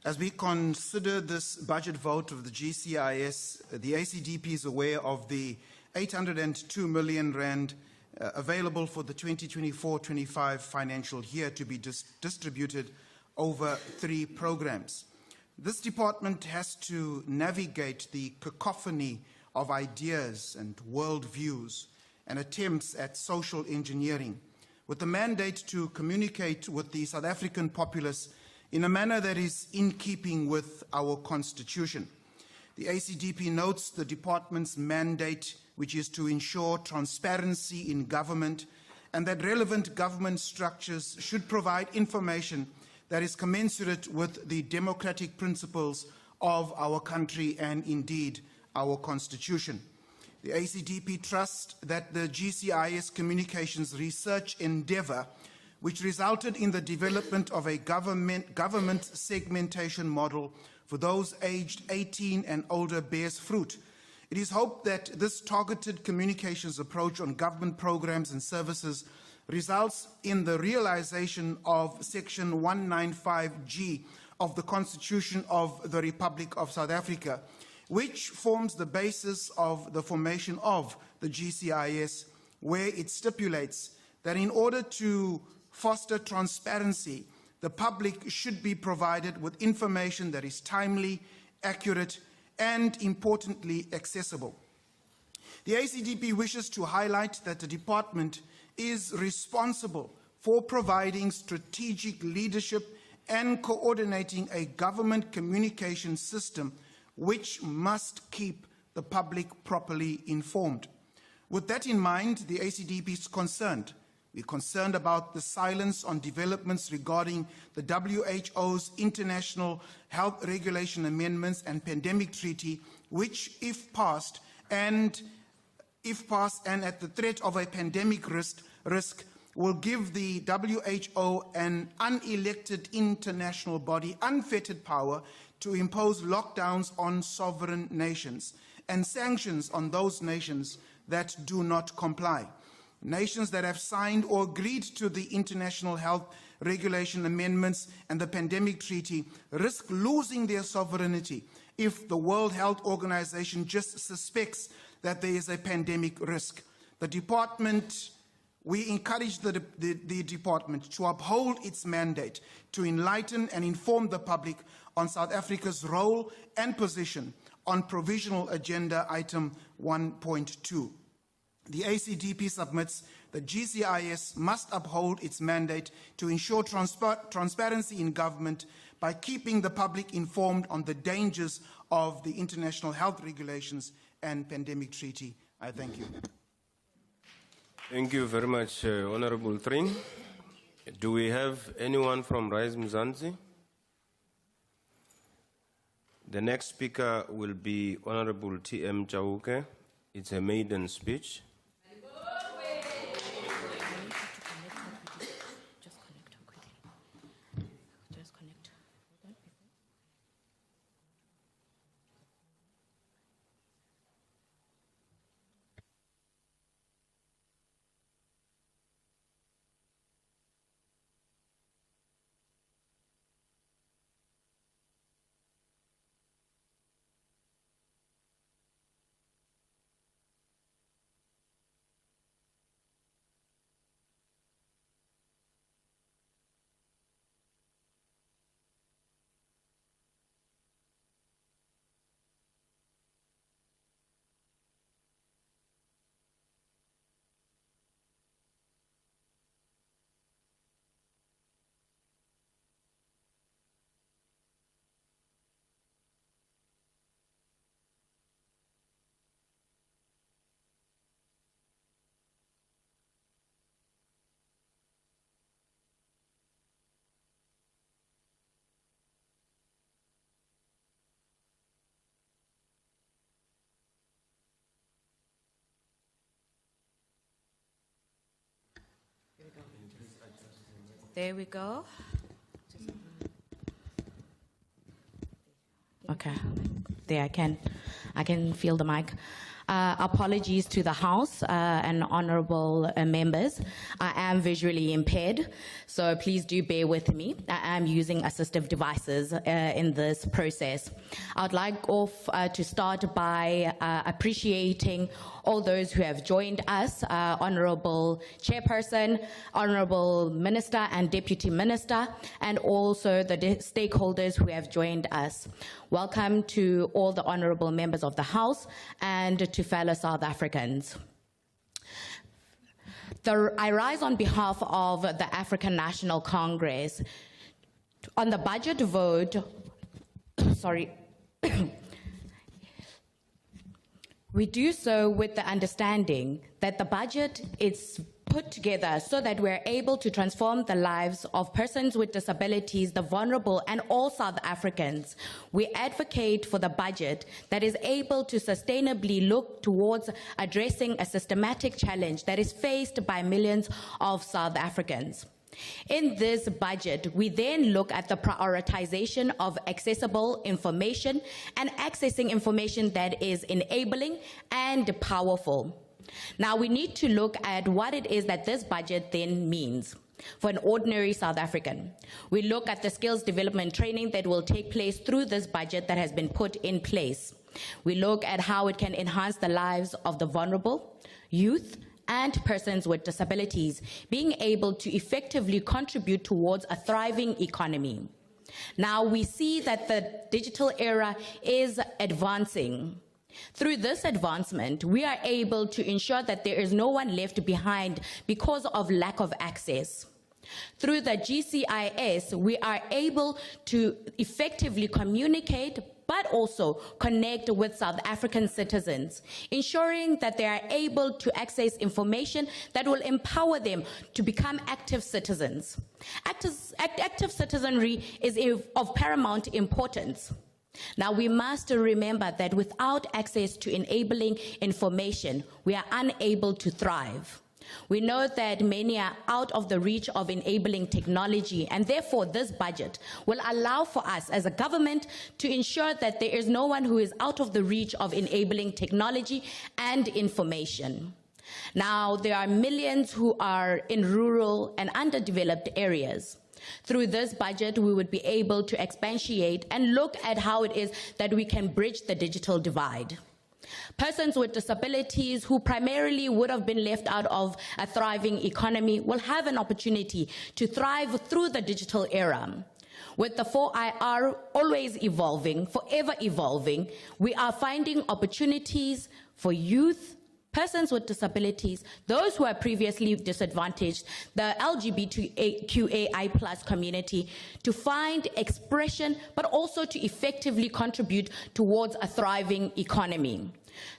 As we consider this budget vote of the GCIS, the ACDP is aware of the 802 million rand available for the 2024-25 financial year to be distributed over 3 programs. This department has to navigate the cacophony of ideas and worldviews and attempts at social engineering, with the mandate to communicate with the South African populace in a manner that is in keeping with our Constitution. The ACDP notes the department's mandate, which is to ensure transparency in government, and that relevant government structures should provide information that is commensurate with the democratic principles of our country and indeed our Constitution. The ACDP trusts that the GCIS communications research endeavor, which resulted in the development of a government segmentation model for those aged 18 and older, bears fruit. It is hoped that this targeted communications approach on government programs and services results in the realization of Section 195G of the Constitution of the Republic of South Africa, which forms the basis of the formation of the GCIS, where it stipulates that in order to foster transparency, the public should be provided with information that is timely, accurate, and importantly, accessible. The ACDP wishes to highlight that the department is responsible for providing strategic leadership and coordinating a government communication system which must keep the public properly informed. With that in mind, the ACDP is concerned. We're concerned about the silence on developments regarding the WHO's International Health Regulation Amendments and Pandemic Treaty, which, if passed and at the threat of a pandemic risk, will give the WHO, an unelected international body, unfettered power to impose lockdowns on sovereign nations and sanctions on those nations that do not comply. Nations that have signed or agreed to the International Health Regulation Amendments and the Pandemic Treaty risk losing their sovereignty if the World Health Organization just suspects that there is a pandemic risk. The department, we encourage the department to uphold its mandate to enlighten and inform the public on South Africa's role and position on Provisional Agenda Item 1.2. The ACDP submits that GCIS must uphold its mandate to ensure transparency in government by keeping the public informed on the dangers of the International Health Regulations and Pandemic Treaty. I thank you. Thank you very much, Honorable Thring. Do we have anyone from Rise Mzansi? The next speaker will be Honorable T.M. Chauke. It's a maiden speech. There we go. Okay, there I can feel the mic. Apologies to the House and honorable members. I am visually impaired, so please do bear with me. I am using assistive devices in this process. I'd like to start by appreciating all those who have joined us, Honorable Chairperson, Honorable Minister and Deputy Minister, and also the stakeholders who have joined us. Welcome to all the honorable members of the House and to fellow South Africans. I rise on behalf of the African National Congress on the budget vote. Sorry. We do so with the understanding that the budget is put together so that we're able to transform the lives of persons with disabilities, the vulnerable, and all South Africans. We advocate for the budget that is able to sustainably look towards addressing a systematic challenge that is faced by millions of South Africans. In this budget, we then look at the prioritization of accessible information and accessing information that is enabling and powerful. Now, we need to look at what it is that this budget then means for an ordinary South African. We look at the skills development training that will take place through this budget that has been put in place. We look at how it can enhance the lives of the vulnerable, youth, and persons with disabilities, being able to effectively contribute towards a thriving economy. Now, we see that the digital era is advancing. Through this advancement, we are able to ensure that there is no one left behind because of lack of access. Through the GCIS, we are able to effectively communicate but also connect with South African citizens, ensuring that they are able to access information that will empower them to become active citizens. Active citizenry is of paramount importance. Now, we must remember that without access to enabling information, we are unable to thrive. We know that many are out of the reach of enabling technology, and therefore this budget will allow for us as a government to ensure that there is no one who is out of the reach of enabling technology and information. Now, there are millions who are in rural and underdeveloped areas. Through this budget, we would be able to expatiate and look at how it is that we can bridge the digital divide. Persons with disabilities who primarily would have been left out of a thriving economy will have an opportunity to thrive through the digital era. With the 4IR always evolving, forever evolving, we are finding opportunities for youth, persons with disabilities, those who are previously disadvantaged, the LGBTQAI+ community, to find expression, but also to effectively contribute towards a thriving economy.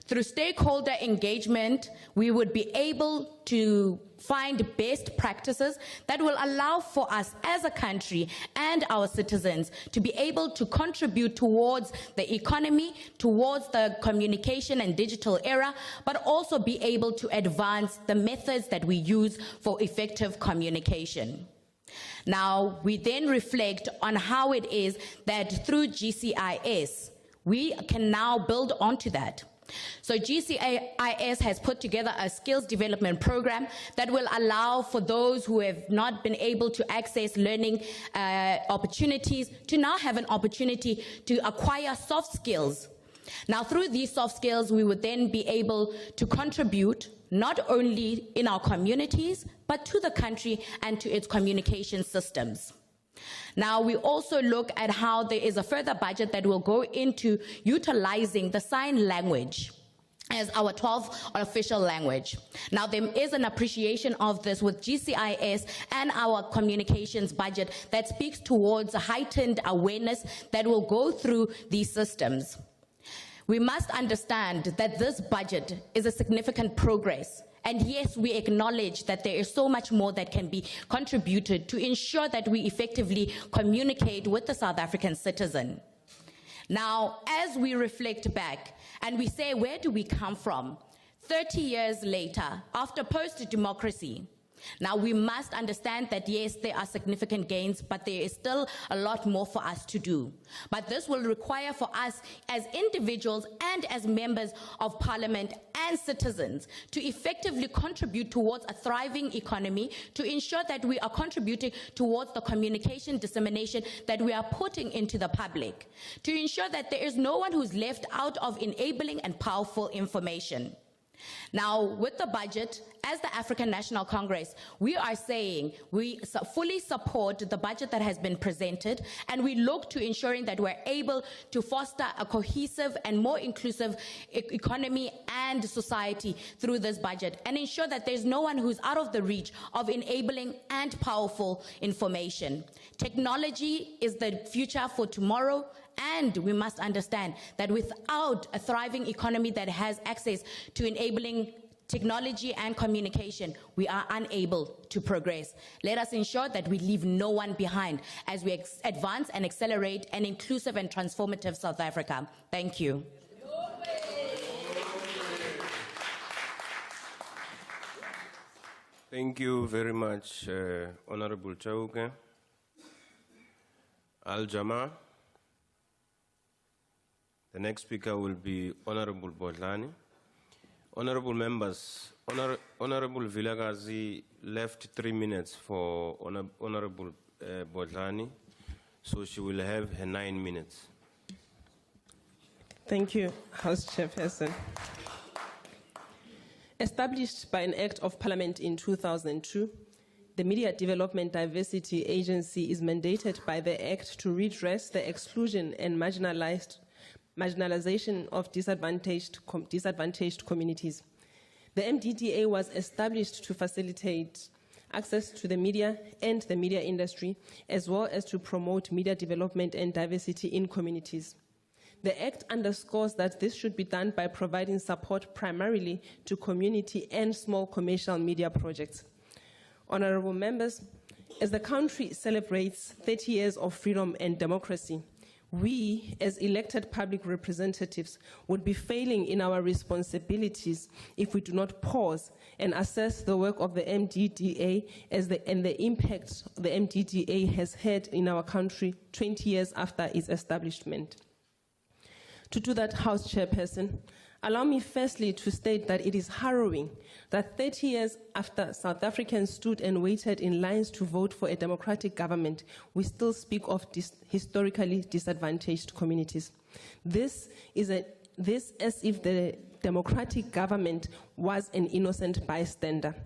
Through stakeholder engagement, we would be able to find best practices that will allow for us as a country and our citizens to be able to contribute towards the economy, towards the communication and digital era, but also be able to advance the methods that we use for effective communication. Now, we then reflect on how it is that through GCIS, we can now build onto that. So GCIS has put together a skills development program that will allow for those who have not been able to access learning opportunities to now have an opportunity to acquire soft skills. Now, through these soft skills, we would then be able to contribute not only in our communities, but to the country and to its communication systems. Now, we also look at how there is a further budget that will go into utilizing the sign language as our 12th official language. Now, there is an appreciation of this with GCIS and our communications budget that speaks towards a heightened awareness that will go through these systems. We must understand that this budget is a significant progress. And yes, we acknowledge that there is so much more that can be contributed to ensure that we effectively communicate with the South African citizen. Now, as we reflect back and we say, where do we come from? 30 years later, after post-democracy, Now, we must understand that, yes, there are significant gains, but there is still a lot more for us to do. But this will require for us as individuals and as members of parliament and citizens to effectively contribute towards a thriving economy, to ensure that we are contributing towards the communication dissemination that we are putting into the public, to ensure that there is no one who's left out of enabling and powerful information. Now, with the budget, as the African National Congress, we are saying we fully support the budget that has been presented, and we look to ensuring that we're able to foster a cohesive and more inclusive economy and society through this budget, and ensure that there's no one who's out of the reach of enabling and powerful information. Technology is the future for tomorrow, and we must understand that without a thriving economy that has access to enabling technology and communication, we are unable to progress. Let us ensure that we leave no one behind as we advance and accelerate an inclusive and transformative South Africa. Thank you. Thank you very much, Honorable Chauke. Al-Jama. The next speaker will be Honorable Bodlani. Honorable members, Honorable Vilakazi left 3 minutes for Honorable Bodlani, so she will have her 9 minutes. Thank you, House Chairperson. Established by an Act of Parliament in 2002, the Media Development Diversity Agency is mandated by the Act to redress the exclusion and marginalization of disadvantaged communities. The MDDA was established to facilitate access to the media and the media industry, as well as to promote media development and diversity in communities. The Act underscores that this should be done by providing support primarily to community and small commercial media projects. Honorable members, as the country celebrates 30 years of freedom and democracy, we, as elected public representatives, would be failing in our responsibilities if we do not pause and assess the work of the MDDA and the impact the MDDA has had in our country 20 years after its establishment. To do that, House Chairperson, allow me firstly to state that it is harrowing that 30 years after South Africans stood and waited in lines to vote for a democratic government, we still speak of historically disadvantaged communities. This as if the democratic government was an innocent bystander.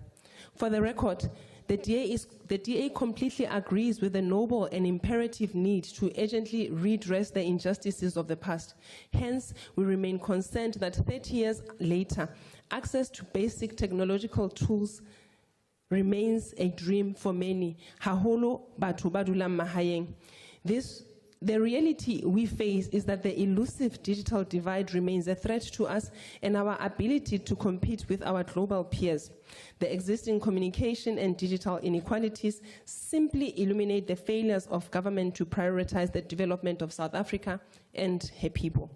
For the record, the DA completely agrees with the noble and imperative need to urgently redress the injustices of the past. Hence, we remain concerned that 30 years later, access to basic technological tools remains a dream for many. Haholo batho ba dulang mahaeng. The reality we face is that the elusive digital divide remains a threat to us and our ability to compete with our global peers. The existing communication and digital inequalities simply illuminate the failures of government to prioritize the development of South Africa and her people.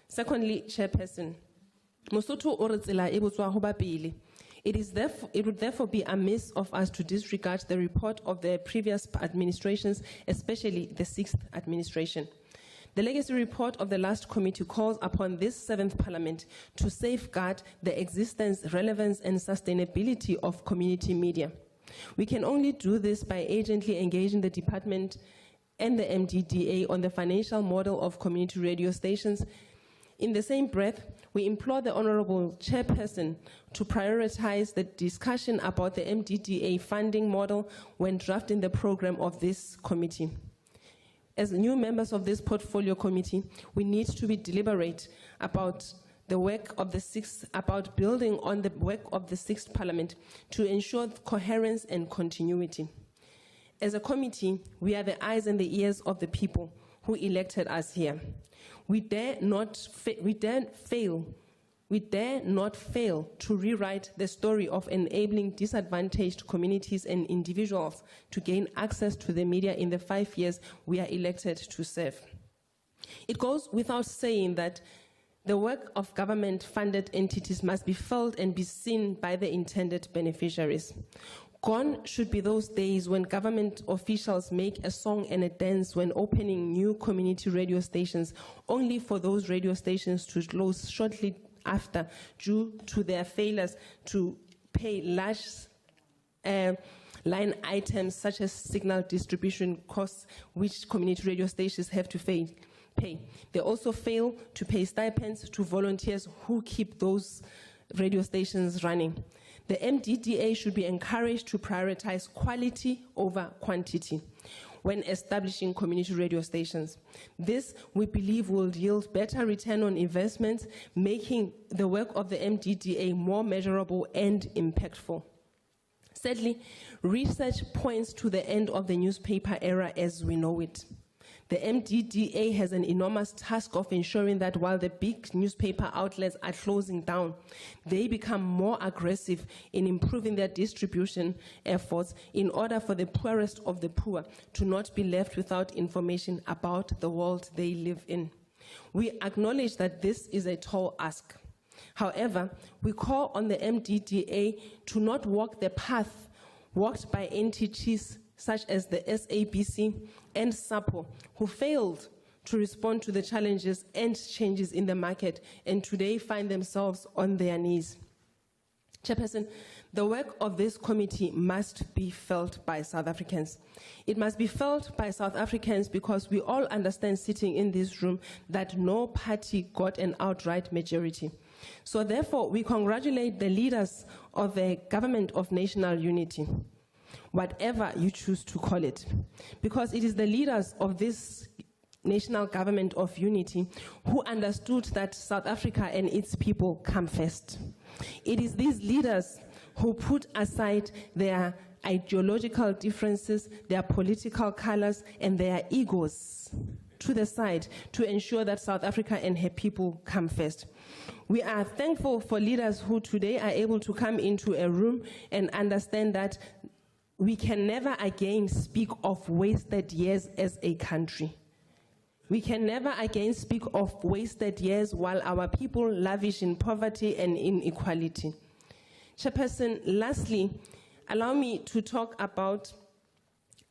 Secondly, Chairperson, Mosotho o re tsela e botswa ho ba pele. It would therefore be amiss of us to disregard the report of the previous administrations, especially the 6th administration. The legacy report of the last committee calls upon this 7th Parliament to safeguard the existence, relevance, and sustainability of community media. We can only do this by urgently engaging the department and the MDDA on the financial model of community radio stations. In the same breath, we implore the Honorable Chairperson to prioritize the discussion about the MDDA funding model when drafting the program of this committee. As new members of this portfolio committee, we need to be deliberate about the work of the about building on the work of the 6th Parliament to ensure coherence and continuity. As a committee, we are the eyes and the ears of the people who elected us here. We dare not fail to rewrite the story of enabling disadvantaged communities and individuals to gain access to the media in the 5 years we are elected to serve. It goes without saying that the work of government-funded entities must be felt and be seen by the intended beneficiaries. Gone should be those days when government officials make a song and a dance when opening new community radio stations, only for those radio stations to close shortly after due to their failures to pay large line items such as signal distribution costs, which community radio stations have to pay. They also fail to pay stipends to volunteers who keep those radio stations running. The MDDA should be encouraged to prioritize quality over quantity when establishing community radio stations. This, we believe, will yield better return on investments, making the work of the MDDA more measurable and impactful. Sadly, research points to the end of the newspaper era as we know it. The MDDA has an enormous task of ensuring that while the big newspaper outlets are closing down, they become more aggressive in improving their distribution efforts in order for the poorest of the poor to not be left without information about the world they live in. We acknowledge that this is a tall ask. However, we call on the MDDA to not walk the path walked by entities such as the SABC and SAPO, who failed to respond to the challenges and changes in the market and today find themselves on their knees. Chairperson, the work of this committee must be felt by South Africans. It must be felt by South Africans because we all understand sitting in this room that no party got an outright majority. So therefore, we congratulate the leaders of the Government of National Unity, whatever you choose to call it, because it is the leaders of this National Government of Unity who understood that South Africa and its people come first. It is these leaders who put aside their ideological differences, their political colors, and their egos to the side to ensure that South Africa and her people come first. We are thankful for leaders who today are able to come into a room and understand that we can never again speak of wasted years as a country. We can never again speak of wasted years while our people lavish in poverty and inequality. Chairperson, lastly, allow me to talk about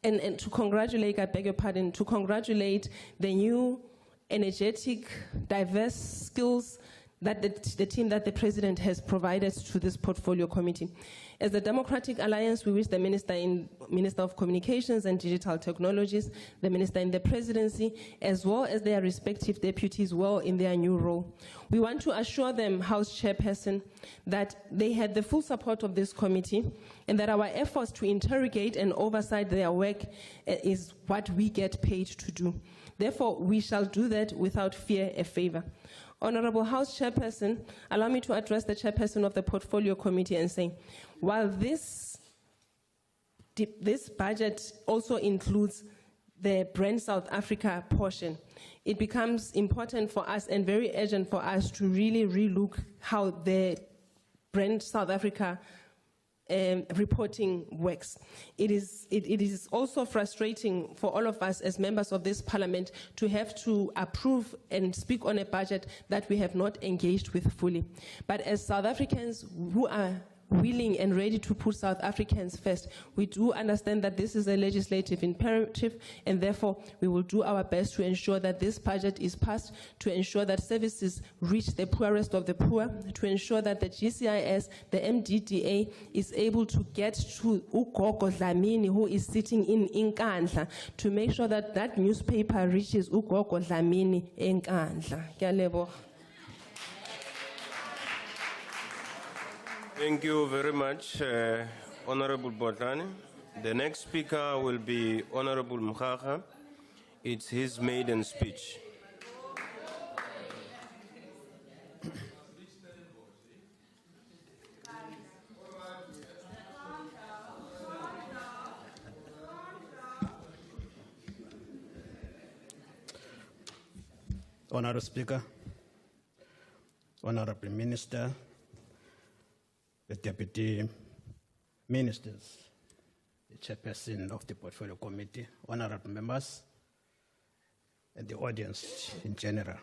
and to congratulate, I beg your pardon, to congratulate the new, energetic, diverse skills that the team that the President has provided to this portfolio committee. As the Democratic Alliance, we wish the Minister of Communications and Digital Technologies, the Minister in the Presidency, as well as their respective deputies well in their new role. We want to assure them, House Chairperson, that they had the full support of this committee and that our efforts to interrogate and oversight their work is what we get paid to do. Therefore, we shall do that without fear or favor. Honorable House Chairperson, allow me to address the Chairperson of the Portfolio Committee and say, while this budget also includes the Brand South Africa portion, it becomes important for us and very urgent for us to really relook how the Brand South Africa reporting works. It is also frustrating for all of us as members of this parliament to have to approve and speak on a budget that we have not engaged with fully. But as South Africans who are willing and ready to put South Africans first, we do understand that this is a legislative imperative, and therefore we will do our best to ensure that this budget is passed, to ensure that services reach the poorest of the poor, to ensure that the GCIS, the MDDA, is able to get to Ugogo Dlamini, who is sitting in Nkandla, to make sure that that newspaper reaches Ugogo Dlamini in Nkandla. Ngiyaleboga. Thank you very much, Honorable Botlani. The next speaker will be Honorable Mkhaga. It's his maiden speech. Honorable Speaker, Honorable Minister, the Deputy Ministers, the Chairperson of the Portfolio Committee, honorable members, and the audience in general.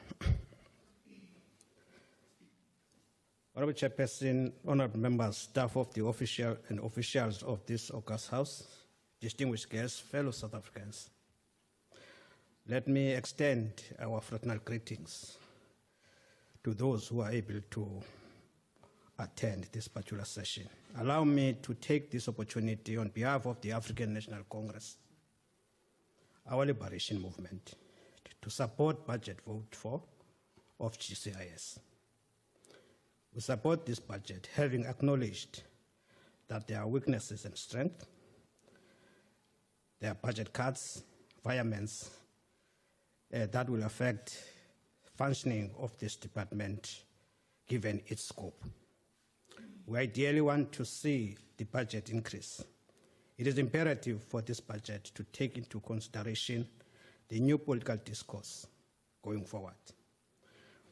Honorable Chairperson, honorable members, staff of the official and officials of this August House, distinguished guests, fellow South Africans. Let me extend our fraternal greetings to those who are able to attend this particular session. Allow me to take this opportunity on behalf of the African National Congress, our liberation movement, to support budget vote 4 of GCIS. We support this budget, having acknowledged that there are weaknesses and strengths. There are budget cuts, requirements that will affect functioning of this department given its scope. We ideally want to see the budget increase. It is imperative for this budget to take into consideration the new political discourse going forward.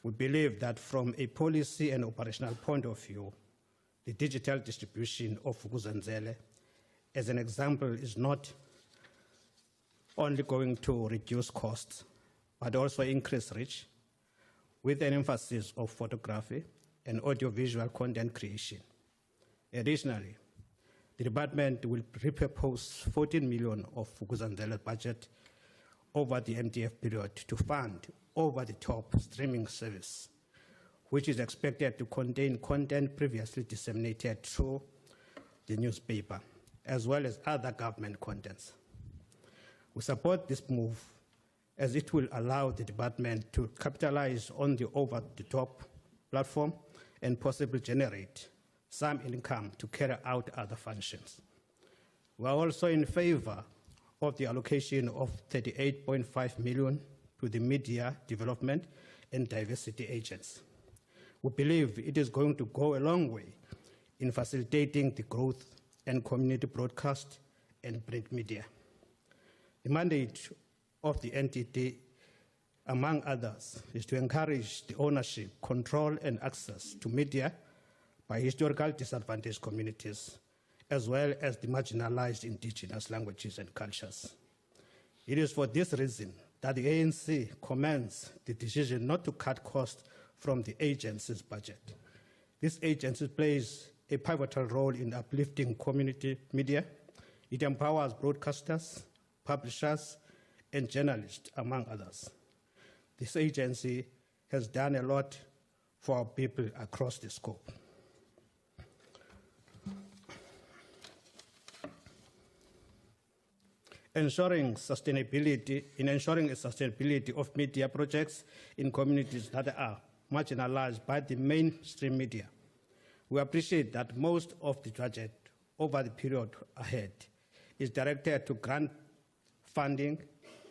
We believe that from a policy and operational point of view, the digital distribution of Vuk'uzenzele, as an example, is not only going to reduce costs, but also increase reach, with an emphasis of photography and audiovisual content creation. Additionally, the department will repurpose 14 million of Vuk'uzenzele's budget over the MTF period to fund over-the-top streaming service, which is expected to contain content previously disseminated through the newspaper, as well as other government contents. We support this move as it will allow the department to capitalize on the over-the-top platform and possibly generate some income to carry out other functions. We are also in favor of the allocation of 38.5 million to the Media Development and Diversity Agents. We believe it is going to go a long way in facilitating the growth and community broadcast and print media. The mandate of the entity, among others, is to encourage the ownership, control, and access to media by historical disadvantaged communities, as well as the marginalized indigenous languages and cultures. It is for this reason that the ANC commends the decision not to cut costs from the agency's budget. This agency plays a pivotal role in uplifting community media. It empowers broadcasters, publishers, and journalists, among others. This agency has done a lot for our people across the scope. In ensuring sustainability of media projects in communities that are marginalized by the mainstream media, we appreciate that most of the budget over the period ahead is directed to grant funding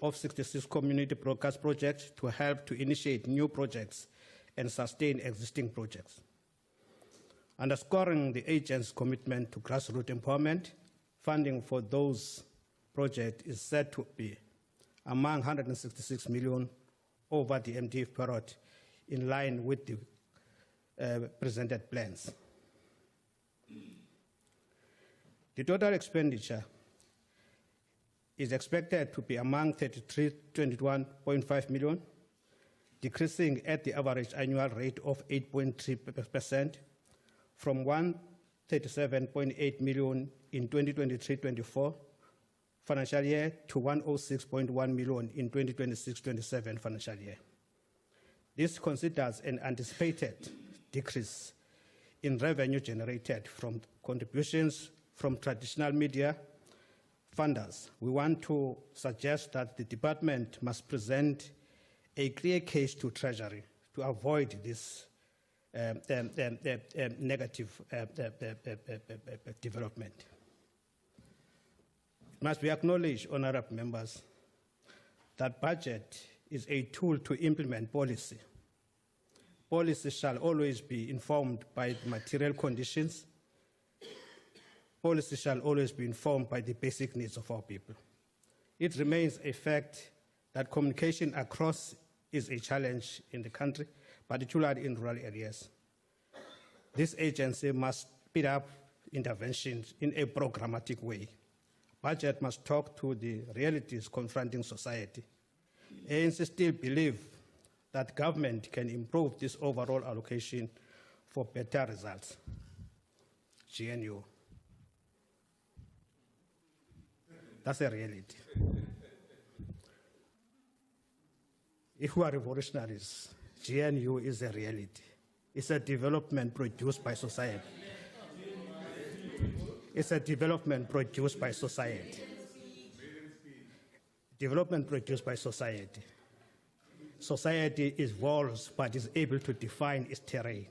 of 66 community broadcast projects to help to initiate new projects and sustain existing projects. Underscoring the agency's commitment to grassroots empowerment, funding for those projects is said to be among 166 million over the MTF period, in line with the presented plans. The total expenditure is expected to be among 21.5 million, decreasing at the average annual rate of 8.3% from 137.8 million in 2023-24 financial year to 106.1 million in 2026-27 financial year. This considers an anticipated decrease in revenue generated from contributions from traditional media funders. We want to suggest that the department must present a clear case to Treasury to avoid this negative development. It must be acknowledged, honorable members, that budget is a tool to implement policy. Policy shall always be informed by the material conditions. Policy shall always be informed by the basic needs of our people. It remains a fact that communication across is a challenge in the country, particularly in rural areas. This agency must speed up interventions in a programmatic way. Budget must talk to the realities confronting society. ANC still believe that government can improve this overall allocation for better results. GNU. That's a reality. If we are revolutionaries, GNU is a reality. It's a development produced by society. It's a development produced by society. Development produced by society. Society evolves but is able to define its terrain.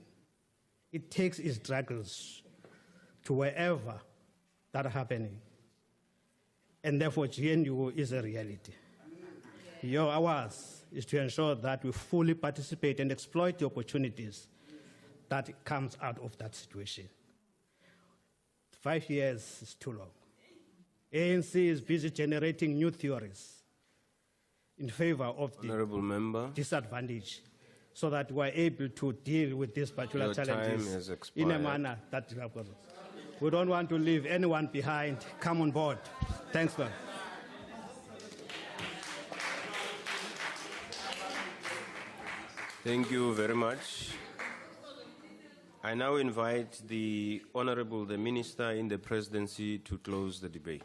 It takes its struggles to wherever that are happening. And therefore, GNU is a reality. Ours is to ensure that we fully participate and exploit the opportunities that comes out of that situation. 5 years is too long. ANC is busy generating new theories in favor of the Honorable Member, disadvantage, so that we're able to deal with these particular your time challenges has in a expired. manner that we don't want to leave anyone behind. Come on board. Thanks, man. Thank you very much. I now invite the Honorable the Minister in the Presidency to close the debate.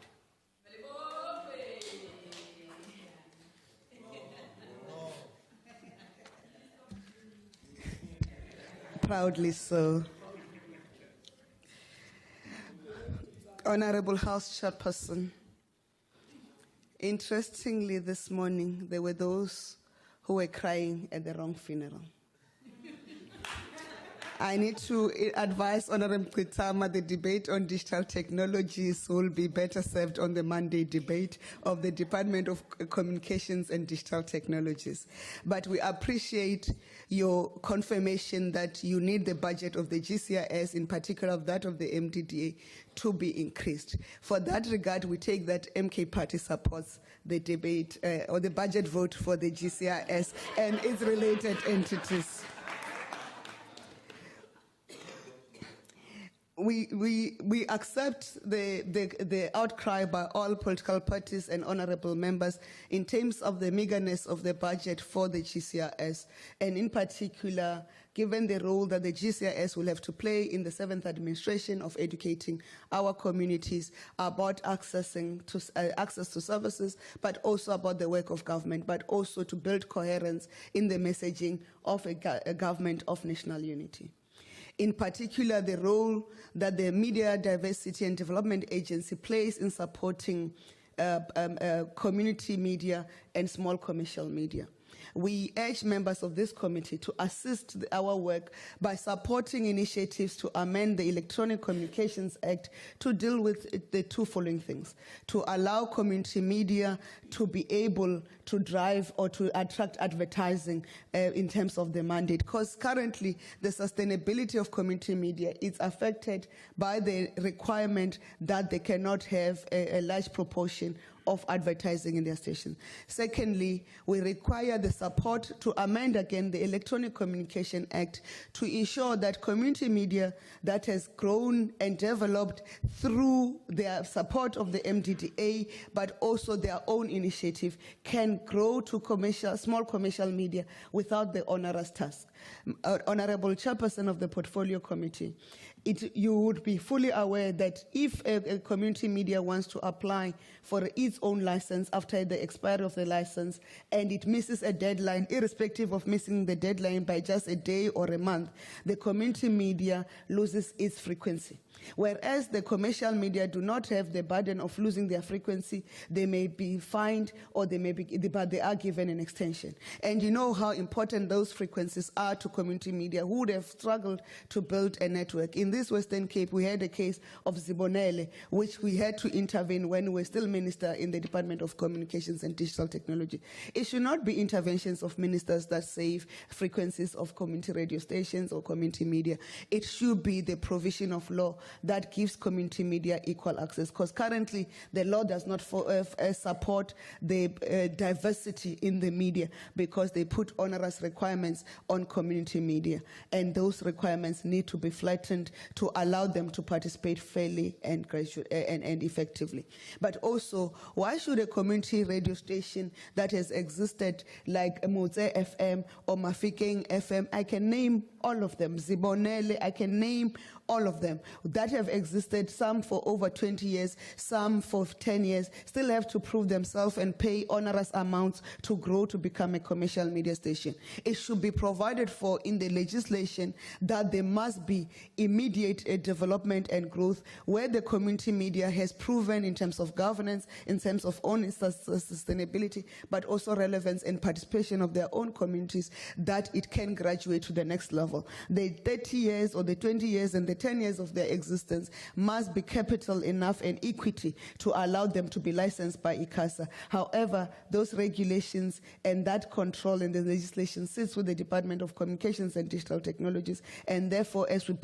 Proudly so. Honorable House Chairperson, interestingly this morning there were those who were crying at the wrong funeral. I need to advise Honorable Kritama the debate on digital technologies will be better served on the Monday debate of the Department of Communications and Digital Technologies. But we appreciate your confirmation that you need the budget of the GCIS, in particular that of the MDDA, to be increased. For that regard, we take that MK Party supports the debate or the budget vote for the GCIS and its related entities. We accept the outcry by all political parties and honorable members in terms of the meagerness of the budget for the GCIS, and in particular, given the role that the GCIS will have to play in the 7th administration of educating our communities about access to services, but also about the work of government, but also to build coherence in the messaging of a government of national unity. In particular, the role that the Media Diversity and Development Agency plays in supporting community media and small commercial media. We urge members of this committee to assist our work by supporting initiatives to amend the Electronic Communications Act to deal with the two following things: to allow community media to be able to drive or to attract advertising in terms of the mandate, because currently the sustainability of community media is affected by the requirement that they cannot have a large proportion of advertising in their station. Secondly, we require the support to amend again the Electronic Communication Act to ensure that community media that has grown and developed through their support of the MDDA, but also their own initiative, can grow to small commercial media without the onerous task. Honorable Chairperson of the Portfolio Committee, you would be fully aware that if a community media wants to apply for its own license after the expiry of the license and it misses a deadline, irrespective of missing the deadline by just a day or a month, the community media loses its frequency. Whereas the commercial media do not have the burden of losing their frequency, they may be fined or but they are given an extension. And you know how important those frequencies are to community media who would have struggled to build a network. In this Western Cape, we had a case of Zibonele, which we had to intervene when we were still minister in the Department of Communications and Digital Technology. It should not be interventions of ministers that save frequencies of community radio stations or community media. It should be the provision of law that gives community media equal access, because currently the law does not support the diversity in the media because they put onerous requirements on community media, and those requirements need to be flattened to allow them to participate fairly and effectively. But also, why should a community radio station that has existed like Motse FM or Mafikeng FM, I can name all of them. Zibonele, I can name all of them that have existed, some for over 20 years, some for 10 years, still have to prove themselves and pay onerous amounts to grow to become a commercial media station. It should be provided for in the legislation that there must be immediate development and growth where the community media has proven in terms of governance, in terms of own sustainability, but also relevance and participation of their own communities, that it can graduate to the next level. The 30 years or the 20 years and the 10 years of their existence must be capital enough and equity to allow them to be licensed by ICASA. However, those regulations and that control in the legislation sits with the Department of Communications and Digital Technologies, and therefore, as we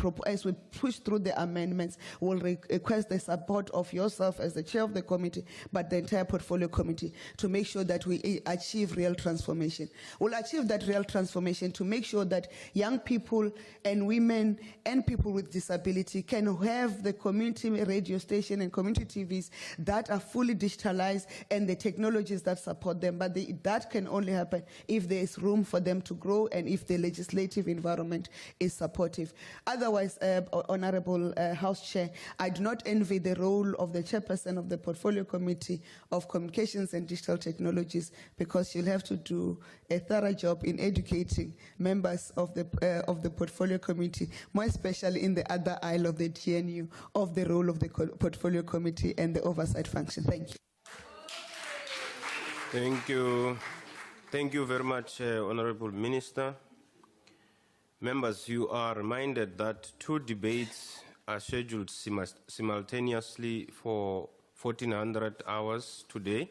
push through the amendments, we'll request the support of yourself as the chair of the committee, but the entire portfolio committee, to make sure that we achieve real transformation. We'll achieve that real transformation to make sure that young people and women and people with disability can have the community radio station and community TVs that are fully digitalized and the technologies that support them. But that can only happen if there is room for them to grow and if the legislative environment is supportive. Otherwise, Honorable House Chair, I do not envy the role of the chairperson of the Portfolio Committee of Communications and Digital Technologies, because she'll have to do a thorough job in educating members of the Portfolio Committee, more especially in the other aisle of the GNU, of the role of the Portfolio Committee and the oversight function. Thank you. Thank you. Thank you very much, Honorable Minister. Members, you are reminded that 2 debates are scheduled simultaneously for 1400 hours today.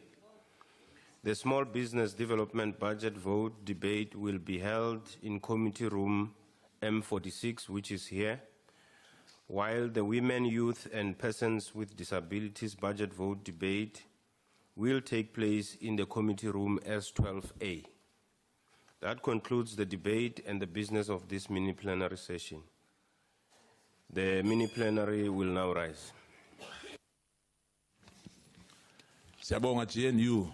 The Small Business Development Budget vote debate will be held in Committee Room M46, which is here, while the Women, Youth and Persons with Disabilities Budget vote debate will take place in the Committee Room S12A. That concludes the debate and the business of this mini-plenary session. The mini-plenary will now rise. Siyabonga GNU.